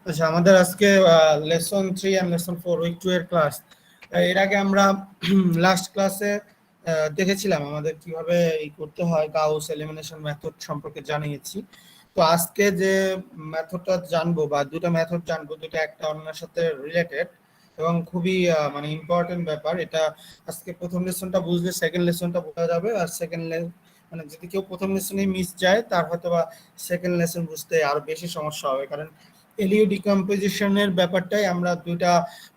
আচ্ছা, আমাদের আজকে লেসন 3 এন্ড লেসন 4 উইক 2 এর ক্লাস। এর আগে আমরা লাস্ট ক্লাসে দেখেছিলাম আমাদের কিভাবে এই করতে হয়, গাউস এলিমিনেশন মেথড সম্পর্কে জানিয়েছি। তো আজকে যে মেথডটা জানবো বা দুটো মেথড জানবো, দুটো একটা অন্যের সাথে রিলেটেড এবং খুবই মানে ইম্পর্টেন্ট ব্যাপার। এটা আজকে প্রথম লেসনটা বুঝলে সেকেন্ড লেসনটা বোঝা যাবে, আর মানে যদি কেউ প্রথম লেসনে মিস যায় তার হয়তো বা সেকেন্ড লেসন বুঝতে আরো বেশি সমস্যা হবে, কারণ এলিও ডিকম্পোজিশনের ব্যাপারটাই আমরা দুইটা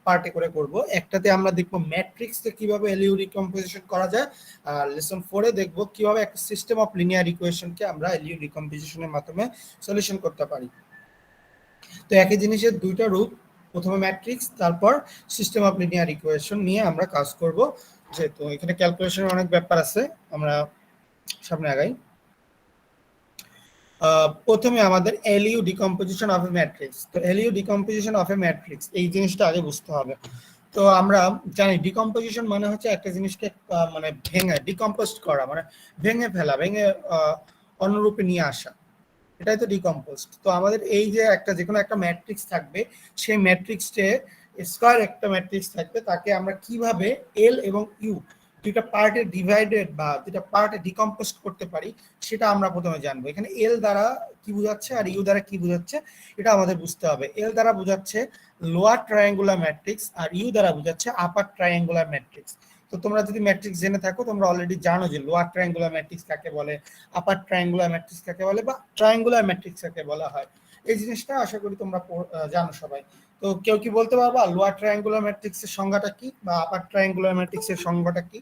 পার্টে করে করব। একটাতে আমরা দেখবো ম্যাট্রিক্সে কিভাবে এলিও ডিকম্পোজিশন করা যায়, আর লেসন 4-এ দেখবো কিভাবে একটা সিস্টেম অফ লিনিয়ার ইকুয়েশনকে আমরা এলিও ডিকম্পোজিশনের মাধ্যমে সলিউশন করতে পারি। তো একই জিনিসের দুইটা রূপ, প্রথমে ম্যাট্রিক্স, তারপর সিস্টেম অফ লিনিয়ার ইকুয়েশন নিয়ে আমরা কাজ করব। যেহেতু এখানে ক্যালকুলেশনের অনেক ব্যাপার আছে, আমরা সামনে আগাই। প্রথমে আমাদের LU decomposition of a matrix. তো LU decomposition of a matrix এই জিনিসটা আগে বুঝতে হবে। তো আমরা জানি ডিকম্পোজিশন মানে হচ্ছে একটা জিনিসকে মানে ভেঙে ডিকম্পোস্ট করা, মানে ভেঙে ফেলা, ভেঙে অন্যরূপে নিয়ে আসা, এটাই তো ডিকম্পোস্ট। তো আমাদের এই যে একটা যে কোনো একটা ম্যাট্রিক্স থাকবে, সেই ম্যাট্রিক্সে স্কয়ার একটা ম্যাট্রিক্স থাকবে, তাকে আমরা কিভাবে এল এবং ইউ দুইটা পার্টে ডিভাইডেড বা দুইটা পার্টে ডিকম্পোস্ট করতে পারি সেটা আমরা প্রথমে জানবো। এখানে এল দ্বারা কি বোঝাচ্ছে আর ইউ দ্বারা কি বোঝাচ্ছে এটা আমাদের বুঝতে হবে। এল দ্বারা বোঝাচ্ছে লোয়ার ট্রায়াঙ্গুলার ম্যাট্রিক্স, আর ইউ দ্বারা বোঝাচ্ছে আপার ট্রায়াঙ্গুলার ম্যাট্রিক্স। তো তোমরা যদি ম্যাট্রিক্স জেনে থাকো তোমরা অলরেডি জানো যে লোয়ার ট্রায়াঙ্গুলার ম্যাট্রিক্স কাকে বলে, আপার ট্রায়াঙ্গুলার ম্যাট্রিক্স কাকে বলে, বা ট্রায়াঙ্গুলার ম্যাট্রিক্স কাকে বলা হয়। এই জিনিসটা আশা করি তোমরা জানো সবাই। তো কেউ কি বলতে পারবা লোয়ার ট্রায়াঙ্গুলার ম্যাট্রিক্সের সংজ্ঞাটা কি বা আপার ট্রায়াঙ্গুলার ম্যাট্রিক্সের সংজ্ঞাটা কি?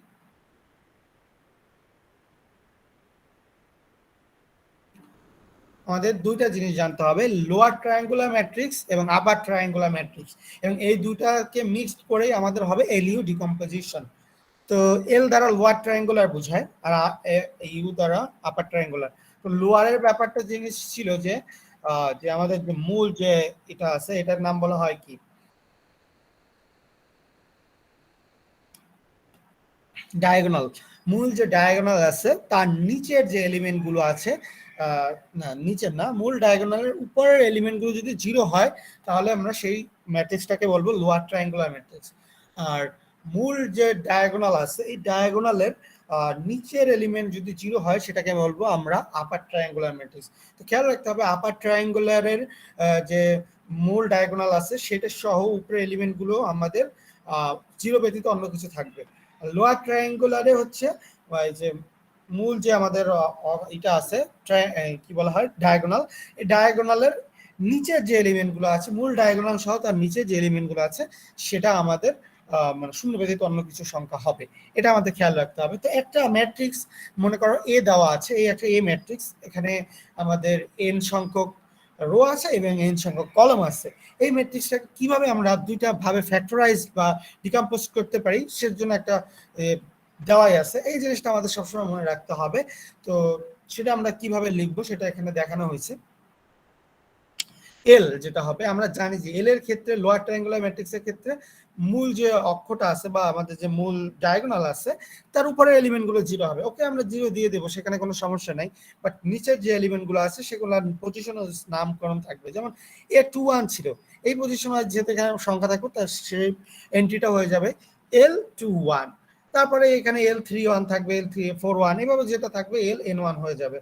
আমাদের দুইটা জিনিস জানতে হবে, লোয়ার ট্রায়াঙ্গুলার ম্যাট্রিক্স এবং আপার ট্রায়াঙ্গুলার ম্যাট্রিক্স, এবং এই দুটাকে মিক্সড করেই আমাদের হবে এলিউ ডিকম্পোজিশন। তো এল দ্বারা লোয়ার ট্রায়াঙ্গুলার বোঝায় আর ইউ দ্বারা আপার ট্রায়াঙ্গুলার। তো লোয়ারের ব্যাপারটা জিনিস ছিল যে যে আমাদের যে মূল যে এটা আছে এটার নাম বলা হয় কি ডায়াগোনাল। মূল যে ডায়াগোনাল আছে তার নিচের যে এলিমেন্ট গুলো আছে, না নিচের না, মূল ডায়াগোনালের উপরের এলিমেন্ট গুলো যদি জিরো হয় তাহলে আমরা সেই ম্যাট্রিক্সটাকে বলবো লোয়ার ট্রায়াঙ্গুলার ম্যাট্রিক্স। আর মূল যে ডায়াগোনাল আছে এই ডায়াগোনালের নিচের এলিমেন্ট যদি জিরো হয় সেটাকে বলবো আমরা আপার ট্রায়াঙ্গুলার ম্যাট্রিক্স। তো খেয়াল রাখতে হবে আপার ট্রায়াঙ্গুলারের যে মূল ডায়াগোনাল আছে সেটা সহ উপরের এলিমেন্ট গুলো আমাদের জিরো ব্যতীত অন্য কিছু থাকবে। লোয়ার ট্রায়াঙ্গুলারে হচ্ছে যে মূল যে আমাদের এটা আছে কি বলা হয় ডায়াগোনাল, এই ডায়াগোনালের নিচের যে এলিমেন্ট গুলো আছে, মূল ডায়াগোনাল সহ তার নিচে যে এলিমেন্ট গুলো আছে সেটা আমাদের মানে শূন্য ব্যতীত অন্য কিছু সংখ্যা হবে, এটা আমাদের খেয়াল রাখতে হবে। তো একটা ম্যাট্রিক্স মনে করো এ দেওয়া আছে, এই একটা এ ম্যাট্রিক্স, এখানে আমাদের এন সংখ্যক রো আছে এবং এন সংখ্যক কলম আছে। এই ম্যাট্রিক্সটা কিভাবে আমরা দুইটা ভাবে ফ্যাক্টরাইজ বা ডিকম্পোজ করতে পারি সের জন্য একটা দেওয়াই আছে, এই জিনিসটা আমাদের সবসময় মনে রাখতে হবে। তো সেটা আমরা কিভাবে লিখবো সেটা এখানে দেখানো হয়েছে। এল যেটা হবে, আমরা জানি যে এল এর ক্ষেত্রে লোয়ার ট্রায়াঙ্গুলার ম্যাট্রিক্সের ক্ষেত্রে মূল যে অক্ষটা আছে বা আমাদের যে মূল ডায়াগোনাল আছে তার উপরে এলিমেন্ট গুলো জিরো হবে। ওকে, আমরা জিরো দিয়ে দেবো, সেখানে কোনো সমস্যা নাই। বাট নিচের যে এলিমেন্ট গুলো আছে সেগুলোর পজিশন নামকরণ থাকবে। যেমন A21 ছিল, এই পজিশনে যেহেতু এখানে সংখ্যা থাকবে তার সেই এন্ট্রিটা হয়ে যাবে L21। তারপরে এখানে L31 থাকবে, L341, এভাবে যেটা থাকবে LN1 হয়ে যাবে।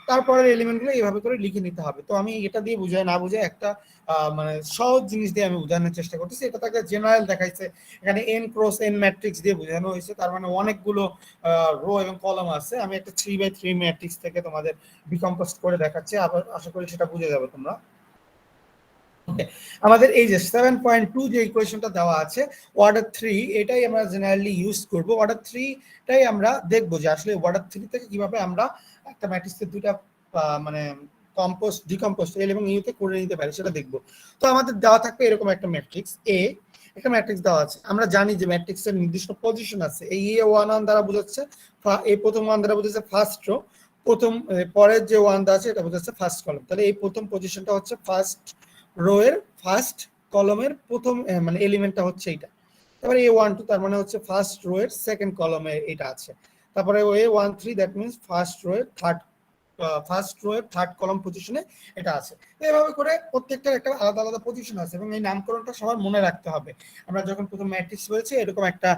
তারপরের এলিমেন্টগুলো এইভাবে করে লিখে নিতে হবে। তো আমি এটা দিয়ে বুঝাই না বুঝে একটা মানে সহজ জিনিস দিয়ে আমি বোঝানোর চেষ্টা করতেছি। এটা তাকে জেনারেল দেখাইছে, এখানে এন ক্রস এন ম্যাট্রিক্স দিয়ে বোঝানো হয়েছে, তার মানে অনেকগুলো রো এবং কলাম আছে। আমি একটা 3x3 ম্যাট্রিক্স থেকে তোমাদের ডিকম্পোজ করে দেখাচ্ছি, আবার আশা করি সেটা বুঝে যাবে তোমরা। আমাদের এই যে 7.2 যে ইকুয়েশনটা দেওয়া আছে অর্ডার 3, এটাই আমরা জেনারেলি ইউজ করব। অর্ডার 3টাই আমরা দেখবো যে আসলে অর্ডার 3 থেকে কিভাবে আমরা একটা ম্যাট্রিক্সের দুইটা মানে কম্পোস্ট ডিকম্পোস্ট এল এবং ইউতে করে নিতে পারি সেটা দেখবো। তো আমাদের দেওয়া থাকবে এরকম একটা ম্যাট্রিক্স এ, একটা ম্যাট্রিক্স দেওয়া আছে। আমরা জানি যে ম্যাট্রিক্সের নির্দিষ্ট পজিশন আছে, এই A1 দ্বারা বোঝাচ্ছে, এই প্রথম ওয়ান দ্বারা বোঝাচ্ছে ফার্স্ট রো, প্রথম পরের যে ওয়ান আছে এটা বোঝাচ্ছে ফার্স্ট কলাম। তাহলে এই প্রথম পজিশনটা হচ্ছে ফার্স্ট রো এর ফার্স্ট কলমের প্রথম মানে এলিমেন্টটা হচ্ছে এইটা। তারপরে A12 তার মানে হচ্ছে ফার্স্ট রো এর সেকেন্ড কলমে এটা আছে। তারপরে A13 that means first row এর থার্ড ফার্স্ট রো এর থার্ড কলাম পজিশনে এটা আছে। এভাবে করে প্রত্যেকটার একটা আলাদা আলাদা পজিশন আছে এবং এই নামকরণটা সবার মনে রাখতে হবে। আমরা যখন প্রথম ম্যাট্রিক্স বলেছি এরকম একটা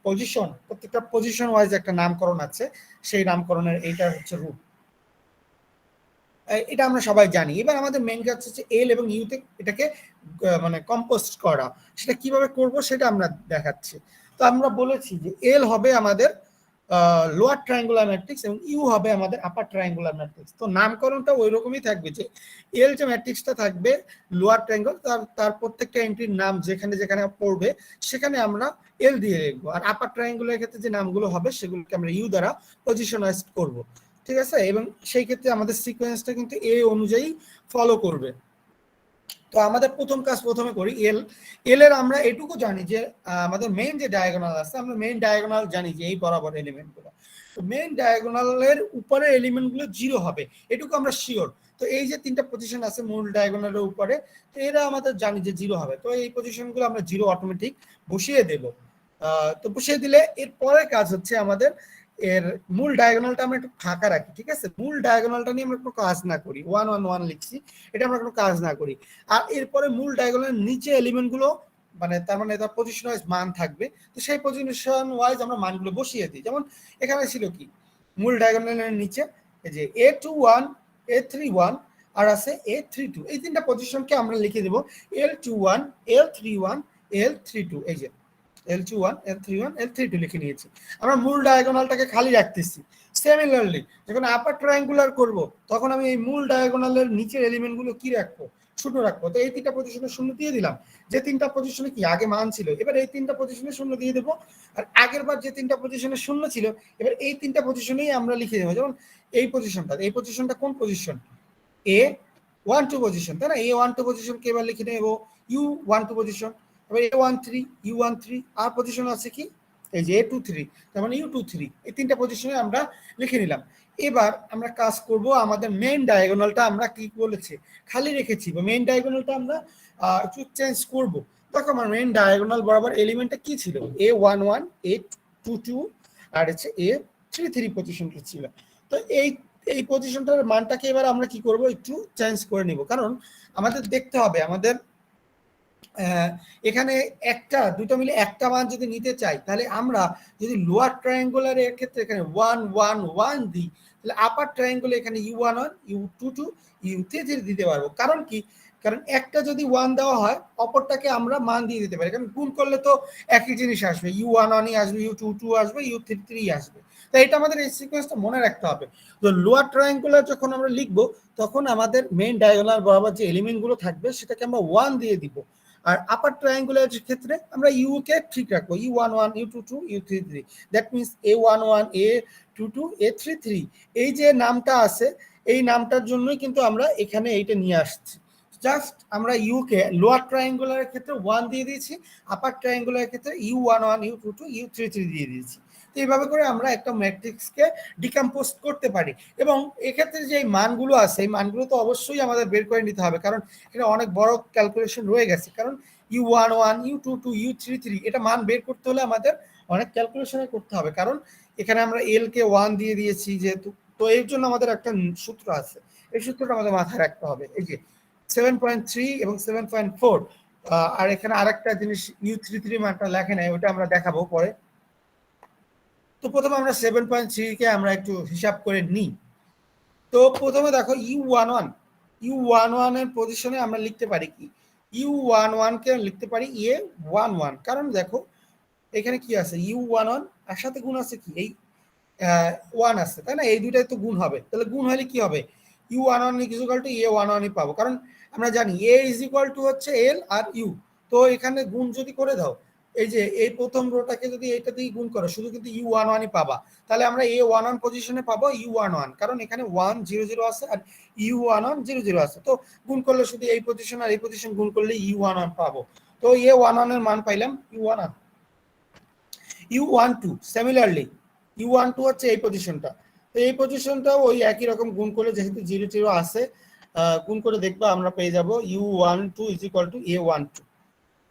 পজিশন, প্রত্যেকটা পজিশন ওয়াইজ একটা নামকরণ আছে, সেই নামকরণের এইটা হচ্ছে রুট। এটা আমরা সবাই জানি। এবার আমাদের মেইন কাজ হচ্ছে এল এবং ইউতে এটাকে মানে কম্পোস্ট করা। সেটা কিভাবে করব সেটা আমরা দেখাচ্ছি। তো আমরা বলেছি যে এল হবে আমাদের লোয়ার ট্রায়াঙ্গুলার ম্যাট্রিক্স এবং ইউ হবে আমাদের আপার ট্রায়াঙ্গুলার ম্যাট্রিক্স। তো নামকরণটা ওই রকমই থাকবে যে এল যে ম্যাট্রিক্সটা থাকবে লোয়ার ট্রায়াঙ্গল, তার প্রত্যেকটা এন্ট্রির নাম যেখানে যেখানে পড়বে সেখানে আমরা এল দিয়ে লিখবো। আর আপার ট্রায়াঙ্গুলার ক্ষেত্রে যে নামগুলো হবে সেগুলোকে আমরা ইউ দ্বারা পজিশনাইজ করব। ঠিক আছে? এবং সেই ক্ষেত্রে আমাদের সিকোয়েন্সটা কিন্তু এ অনুযায়ী ফলো করবে। তো আমাদের প্রথম কাজ প্রথমে করি এল এর আমরা এটুকু জানি যে আমাদের মেইন যে ডায়াগোনাল আছে, আমরা মেইন ডায়াগোনাল জানি যে এই বরাবর এলিমেন্টগুলো, তো মেইন ডায়াগোনালের উপরের এলিমেন্টগুলো 0 হবে, এটুকু আমরা শিওর। তো এই যে তিনটা পজিশন আছে মূল ডায়াগোনালের উপরে, তো এরা আমাদের জানি যে 0 হবে। তো এই পজিশনগুলো আমরা 0 অটোমেটিক বসিয়ে দেব। তো বসিয়ে দিলে এর পরের কাজ হচ্ছে আমাদের এর মূল ডায়াগোনালটা আমরা একটু ফাঁকা রাখি। ঠিক আছে? মূল ডায়াগোনালটা নিয়ে আমরা কোনো কাজ না করি, 1 1 1 লিখছি, এটা আমরা কোনো কাজ না করি। আর এরপরে মূল ডায়াগোনালের নিচে এলিমেন্টগুলো মানে তার মানে তার পজিশন ওয়াইজ মান থাকবে, তো সেই পজিশন ওয়াইজ আমরা মানগুলো বসিয়ে দিই। যেমন এখানে ছিল কি মূল ডায়াগোনালের নিচে এই যে A21 A31 আর আছে A32, এই তিনটা পজিশনকে আমরা লিখে দেব L21 L31 L32। এই যে L21 L31 L32 লিখে নিয়েছি, আমরা মূল ডায়াগোনালটাকে খালি রাখতেছি। সিমিলারলি যখন আপার ট্রায়াঙ্গুলার করব তখন আমি এই মূল ডায়াগোনালের নিচের এলিমেন্টগুলো কি রাখবো, শূন্য রাখবো। তো এই তিনটা পজিশনে শূন্য দিয়ে দিলাম, যে তিনটা পজিশনে কি আগে মান ছিল এবার এই তিনটা পজিশনে শূন্য দিয়ে দেবো। আর আগের বার যে তিনটা পজিশনে শূন্য ছিল এবার এই তিনটা পজিশনেই আমরা লিখে দেবো। যেমন এই পজিশনটা কোন পজিশন, A12 পজিশন, তাই না? A12 পজিশনকে এবার লিখে নেব U12 পজিশন। এবার A13 U13 আর পজিশন আছে কি এই যে A23, তার মানে U23, এই তিনটা পজিশনে আমরা লিখে নিলাম। এবার আমরা কাজ করব আমাদের মেইন ডায়াগোনালটা আমরা কি বলেছি খালি রেখেছি, বা মেইন ডায়াগোনালটা আমরা একটু চেঞ্জ করব। দেখো আমার মেইন ডায়াগোনাল বরাবর এলিমেন্টটা কি ছিল, A11 A22 আর হচ্ছে A33 পজিশনটা ছিল। তো এই পজিশনটার মানটাকে এবার আমরা কি করব একটু চেঞ্জ করে নিব, কারণ আমাদের দেখতে হবে আমাদের এখানে একটা দুটো মিলে একটা মান যদি নিতে চাই তাহলে আমরা যদি লোয়ার ট্রায়াঙ্গুলারের ক্ষেত্রে এখানে 1 1 1 দিই, তাহলে আপার ট্রায়াঙ্গুলে এখানে U11 U22 U33 দিতে পারবো। কারণ কি, কারণ একটা যদি 1 দেওয়া হয় অপরটাকে আমরা মান দিয়ে দিতে পারি, কারণ গুণ করলে তো একই জিনিস আসবে, U11 আসবে U22 আসবে U33 আসবে। তাই এটা আমাদের এই সিকোয়েন্সটা মনে রাখতে হবে। তো লোয়ার ট্রায়াঙ্গুলার যখন আমরা লিখবো তখন আমাদের মেইন ডায়াগোনাল বরাবর যে এলিমেন্টগুলো থাকবে সেটাকে আমরা 1 দিয়ে দিব। আর আপার ট্রায়াঙ্গুলার ক্ষেত্রে আমরা ইউ কে ঠিক রাখবো, U11 U22 U33, that means A11 A22 A33। এই যে নামটা আছে এই নামটার জন্যই কিন্তু আমরা এখানে এইটা নিয়ে আসছি। জাস্ট আমরা ইউ কে লোয়ার ট্রায়াঙ্গুলারের ক্ষেত্রে 1 দিয়ে দিয়েছি, আপার ট্রায়াঙ্গুলারের ক্ষেত্রে U11 U22 U33 দিয়ে দিয়েছি। তো এইভাবে করে আমরা একটা ম্যাট্রিক্সকে ডিকম্পোজ করতে পারি। এবং এক্ষেত্রে যে মানগুলো আছে এই মানগুলো তো অবশ্যই আমাদের বের করে নিতে হবে, কারণ এখানে অনেক বড় ক্যালকুলেশন রয়ে গেছে। কারণ U11 U22 U33 এটা মান বের করতে হলে আমাদের অনেক ক্যালকুলেশন করতে হবে, কারণ এখানে আমরা এল কে 1 দিয়ে দিয়েছি যেহেতু। তো এর জন্য আমাদের একটা সূত্র আছে, এই সূত্রটা আমাদের মাথায় রাখতে হবে। এই যে 7.3 এবং 7.4, আর এখানে আরেকটা জিনিস U33 মানটা লেখে নাই, ওটা আমরা দেখাবো পরে। তো প্রথমে আমরা 7.3 কে আমরা একটু হিসাব করে নিই। তো প্রথমে দেখো U11 এর পজিশনে আমরা লিখতে পারি কি, U11 কে লিখতে পারি A11, কারণ দেখো এখানে কি আছে U11 আর সাথে গুণ আছে কি এই 1 আছে, তাই না? এই দুইটাই তো গুণ হবে, তাহলে গুণ হলে কি হবে U11 ইকুয়াল টু A11 পাবো, কারণ আমরা জানি A ইজ ইকুয়াল টু হচ্ছে L আর U। তো এখানে গুণ যদি করে দাও এই যে এই প্রথম রোটাকে যদি এইটা দিয়ে গুণ করো শুধু কিন্তু U11 পাবা, তাহলে আমরা A11 পজিশনে পাবো U11, কারণ এখানে 1 0 0 আছে আর U11 0 0 আছে। তো গুণ করলে শুধু এই পজিশন আর এই পজিশন গুণ করলে U11 পাবো। তো A11 এর মান পাইলাম U11। U12 সিমিলারলি U12 হচ্ছে এই পজিশনটা, তো এই পজিশনটাও ওই একই রকম গুণ করে যেহেতু 0 0 আছে গুণ করে দেখবা আমরা পেয়ে যাব U12 is equal two A12।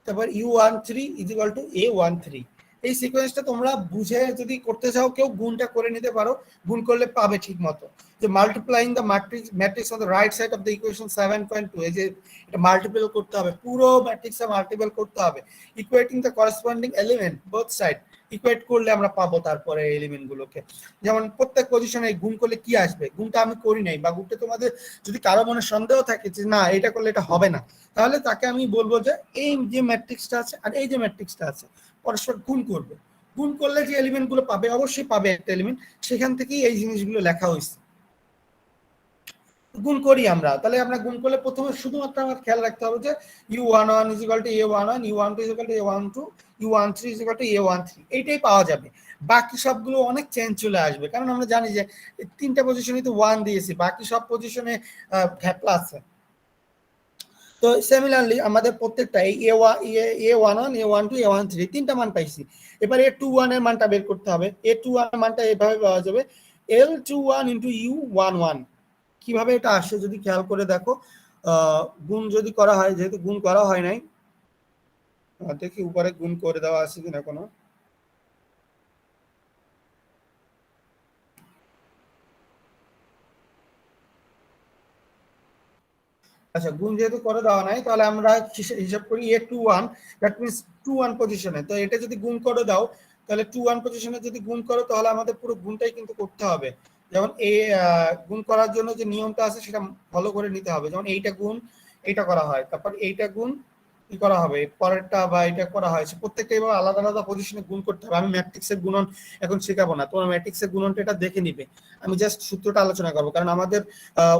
তারপর U13 is equal two A13। এই সিকোয়েন্সটা তোমরা বুঝে যদি করতে চাও কেউ গুণটা করে নিতে পারো, গুণ করলে পাবে ঠিক মতো। যে multiplying the matrix on the right side of the equation 7.2, এই যে এটা মাল্টিপল করতে হবে, পুরো ম্যাট্রিক্সে মাল্টিপল করতে হবে, equating the corresponding element both side, equate করলে আমরা পাবো তারপরে এলিমেন্ট গুলোকে। যেমন প্রত্যেক পজিশনে গুণ করলে কি আসবে, গুণটা আমি করি নাই বা গুণটা তোমাদের যদি কারো মনে সন্দেহ থাকে যে না এটা করলে এটা হবে না, তাহলে তাকে আমি বলবো যে এই যে ম্যাট্রিক্সটা আছে আর এই যে ম্যাট্রিক্সটা আছে পরস্পর গুণ করবে, গুণ করলে যে এলিমেন্ট গুলো পাবে অবশ্যই পাবে একটা এলিমেন্ট, সেখান থেকেই এই জিনিসগুলো লেখা হয়েছে। গুণ করি আমরা, তাহলে আমরা গুণ করলে প্রথমে শুধুমাত্র আমার খেয়াল রাখতে হবে যে u11 = a11, u12 = a12, u13 = a13, এইটাই পাওয়া যাবে। বাকি সবগুলো অনেক চেঞ্জ চলে আসবে, কারণ আমরা জানি যে তিনটা পজিশনে তো 1 দিয়েছি, বাকি সব পজিশনে ঘ্যাপলা আছে। তো সিমিলারলি আমাদের প্রত্যেকটা এই a11, a12, a13 তিনটা মান পাইছি। এবার a21 এর মানটা বের করতে হবে। a21 এর মানটা এভাবে পাওয়া যাবে l21 * u11। কিভাবে এটা আসে যদি খেয়াল করে দেখো, গুণ যদি করা হয়, যেহেতু গুণ করা হয় নাই, দেখি উপরে গুণ করে দেওয়া আছে কিনা কোনো। আচ্ছা, গুণ যেহেতু করে দেওয়া নাই, তাহলে আমরা হিসাব করি a21, দ্যাট মিনস 21 পজিশনে। তো এটা যদি গুণ করে দাও, তাহলে 21 পজিশনে যদি গুণ করো, তাহলে আমাদের পুরো গুণটাই কিন্তু করতে হবে। যেমন গুণ করার জন্য যে নিয়মটা আছে সেটা ফলো করে নিতে হবে। যেমন এইটা গুণ এইটা করা হয়, তারপর এইটা গুণ কি করা হবে পরেরটা, বা এটা করা হয়েছে, প্রত্যেকটা এবার আলাদা আলাদা পজিশনে গুণ করতে হবে। আমি ম্যাট্রিক্সের গুণন এখন শেখাবো না, তোমরা ম্যাট্রিক্সের গুণনটা এটা দেখে নিবে, আমি জাস্ট সূত্রটা আলোচনা করবো। কারণ আমাদের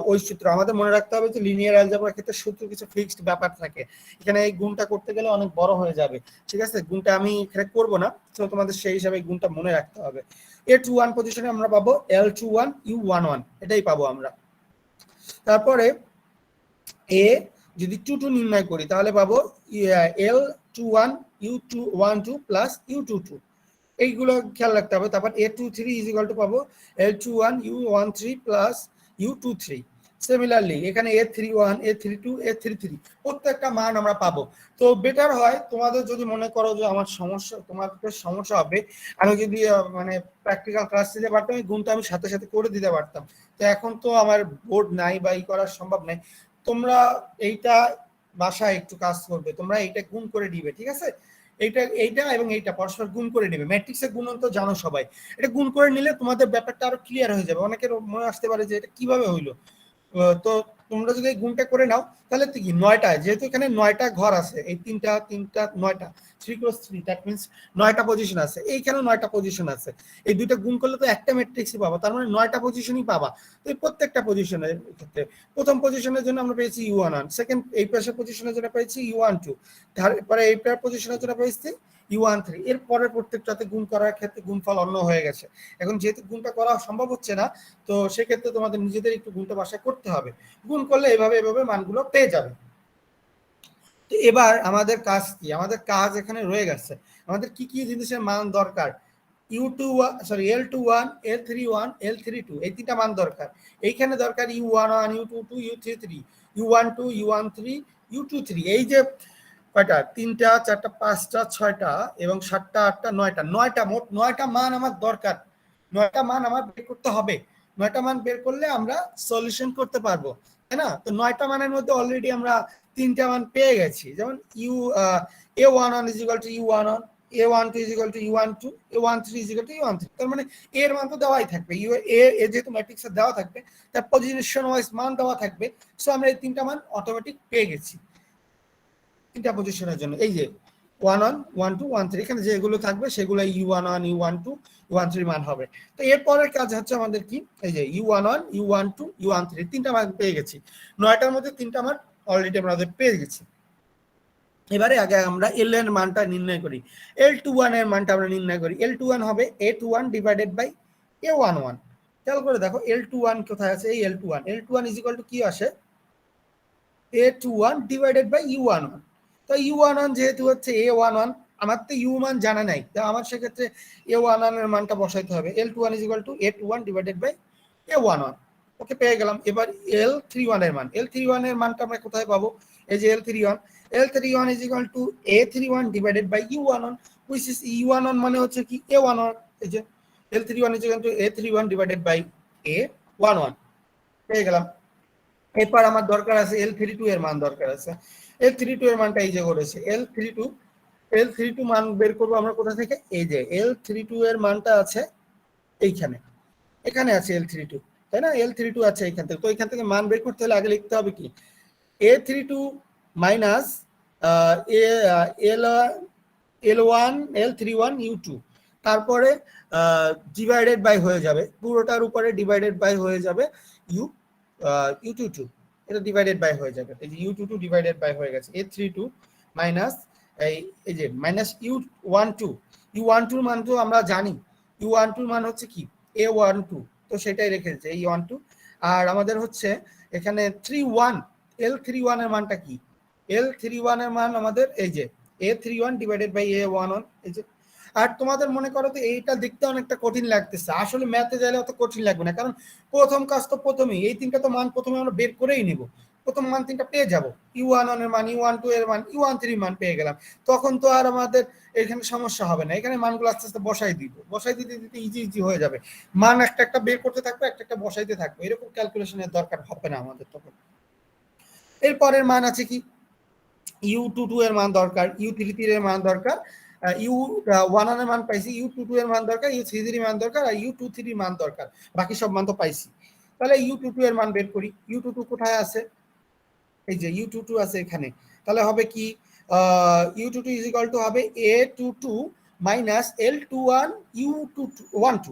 ওই সূত্র আমাদের মনে রাখতে হবে যে লিনিয়ার অ্যালজেব্রার ক্ষেত্রে সূত্র কিছু ফিক্সড ব্যাপার থাকে, এখানে এই গুণটা করতে গেলে অনেক বড় হয়ে যাবে। ঠিক আছে, গুণটা আমি এখানে করবো না, তো তোমাদের সেই হিসাবে গুণটা মনে রাখতে হবে। a21 পজিশনে আমরা পাবো l21 u11, এটাই পাবো আমরা। তারপরে এ যদি 22 নির্ণয় করি, তাহলে পাবো l21 u12 প্লাস u22, এইগুলো খেয়াল রাখতে হবে। তারপর a23 = পাবো l21 u13 plus u23। Similarly এখানে a31, a32, a33 প্রত্যেকটা মান আমরা পাবো। তো বেটার হয় তোমাদের যদি মনে করো যে আমার সমস্যা, তোমাদের সমস্যা হবে, আমি যদি মানে প্র্যাকটিক্যাল ক্লাস দিতে পারতাম, এই গুণটা আমি সাথে সাথে করে দিতে পারতাম। তো এখন তো আমার বোর্ড নাই বা ই করা সম্ভব নাই, তোমরা এইটা বাসায় একটু কাজ করবে, তোমরা এইটা গুণ করে দিবে, ঠিক আছে? এইটা এবং এইটা পরস্পর গুণ করে নেবে। ম্যাট্রিক্সের গুণন তো জানো সবাই, এটা গুণ করে নিলে তোমাদের ব্যাপারটা আরো ক্লিয়ার হয়ে যাবে। অনেকের মনে আসতে পারে যে এটা কিভাবে হইলো, তো তোমরা যদি এই গুণটা করে নাও, তাহলে কি 9টা, যেহেতু এখানে 9টা ঘর আছে, এই তিনটা 9টা 3 × 3, দ্যাট মিনস 9টা পজিশন আছে, এইখানেও 9টা পজিশন আছে। এই দুইটা গুণ করলে তো একটা ম্যাট্রিক্সই পাবা, তার মানে 9টা পজিশনই পাবা। তো এই প্রত্যেকটা পজিশনের ক্ষেত্রে প্রথম পজিশনের জন্য আমরা পেয়েছি u11, সেকেন্ড এই পাশের পজিশনের জন্য পেয়েছি u12, তারপরে এই পজিশনের জন্য পেয়েছি u13। এর পরের প্রত্যেকটাতে গুণ করার ক্ষেত্রে গুণফল অন্য হয়ে গেছে। এখন যেহেতু গুণটা করা সম্ভব হচ্ছে না, তো সেক্ষেত্রে তোমাদের নিজেদের একটু গুণটা বাসায় করতে হবে। গুণ করলে এভাবে মানগুলো পেয়ে যাবে। তো এবার আমাদের কাজ কি, আমাদের কাজ এখানে রয়ে গেছে, আমাদের কি কি জিনিসের মান দরকার, l21, l31, l32, এই তিনটা মান দরকার। এইখানে দরকার u11, u22, u33, u12, u13, u23, এই যে কয়টা, 3টা 4টা 5টা 6টা এবং 7টা 8টা 9টা, মোট 9টা মান আমার দরকার। 9টা মান আমার বের করতে হবে। 9টা মান বের করলে আমরা সলিউশন করতে পারবো, তাই না? তো 9টা মানের মধ্যে অলরেডি আমরা 3টা মান পেয়ে গেছি। যেমন a11 = u11, a12 = u12, a13 = u13। তার মানে এর মান তো দেওয়াই থাকবে, এ যেহেতু ম্যাট্রিক্সে দেওয়া থাকবে, তার পজিশন ওয়াইজ মান দেওয়া থাকবে। সো আমরা এই 3টা মান অটোমেটিক পেয়ে গেছি তিনটা পজিশনের জন্য। এই যে 11, 12, 13, এখানে যেগুলো থাকবে সেগুলো u11, u12, u13 মান হবে। তো এরপরের কাজ হচ্ছে আমাদের কি, এই যে u11, u12, u13 তিনটা মান পেয়ে গেছি। 9টার মধ্যে 3টা মান অলরেডি আমাদের পেয়ে গেছি। এবারে আগে আমরা l এর মানটা নির্ণয় করি। l21 এর মানটা আমরা নির্ণয় করি। l21 হবে a21 / a11। খেয়াল করে দেখো l21 কোথায় আছে, এই l21, l21 = কি আসে, a21 / u11। তো u11 যেহেতু হচ্ছে a11, আমার তো u মান জানা নাই, তো আমার সেক্ষেত্রে a11 এর মানটা বসাইতে হবে। l21 = a21 / a11। ওকে, পেয়ে গেলাম। এবার l31 এর মান, l31 এর মানটা আমরা কোথায় পাবো, এই যে l31, L31 is equal to A31 divided by U11, which is U11 মানে হচ্ছে কি A11, এই যে L31 is equal to A31 divided by A11 পেয়ে গেলাম। এরপর আমার দরকার আছে L32 এর মান দরকার আছে। L32 এর মানটা এই যে করেছে L32 মান বের করব আমরা কোথা থেকে, এই যে L32 এর মানটা আছে এইখানে, এখানে আছে L32, তাই না? L32 আছে এখান থেকে, তো এখান থেকে মান বের করতে হলে আগে লিখতে হবে কি A32 মাইনাস L31 U2, তারপরে ডিভাইডেড বাই হয়ে যাবে, পুরোটার উপরে ডিভাইডেড বাই হয়ে যাবে U22, এটা ডিভাইডেড বাই হয়ে যাবে, এই যে U22 ডিভাইডেড বাই হয়ে গেছে A32 মাইনাস এই যে মাইনাস U12 মান তো আমরা জানি, U12 মান হচ্ছে কি A12, তো সেটাই রেখেছে A12, আর আমাদের হচ্ছে এখানে 31 L31 এর মানটা কি, L31 এর মান আমাদের এই যে A31 ডিভাইডেড বাই A11, এই যে। আর তোমাদের মনে করো তো এইটা দেখতে অনেকটা কঠিন লাগতেছে, আসলে ম্যাথে যাইলে অত কঠিন লাগবে না, কারণ প্রথম কাজ তো প্রথমেই এই তিনটা তো মান প্রথমে আমরা বের করেই নেব, প্রথম মান তিনটা পেয়ে যাব, U11 এর মান, U12 এর মান, U13 মান পেয়ে গেলাম, তখন তো আর আমাদের এখানে সমস্যা হবে না, এখানে মানগুলো আস্তে আস্তে বসাই দিতে দিতে ইজি হয়ে যাবে, মান একটা একটা বের করতে থাকবে, একটা একটা বসাইতে থাকবে, এরকম ক্যালকুলেশনের দরকার হবে না আমাদের তখন। এরপরের মান আছে কি U22 এর মান দরকার, U33 এর মান দরকার, U11 এর মান পাইছি, U22 এর মান দরকার, U33 এর মান দরকার, আর U23 এর মান দরকার, বাকি সব মান তো পাইছি। তাহলে U22 এর মান বের করি, U22 কোথায় আছে, এই যে U22 আছে এখানে, তাহলে হবে কি U22 ইজ ইকুয়াল টু হবে A22 মাইনাস L21 U12,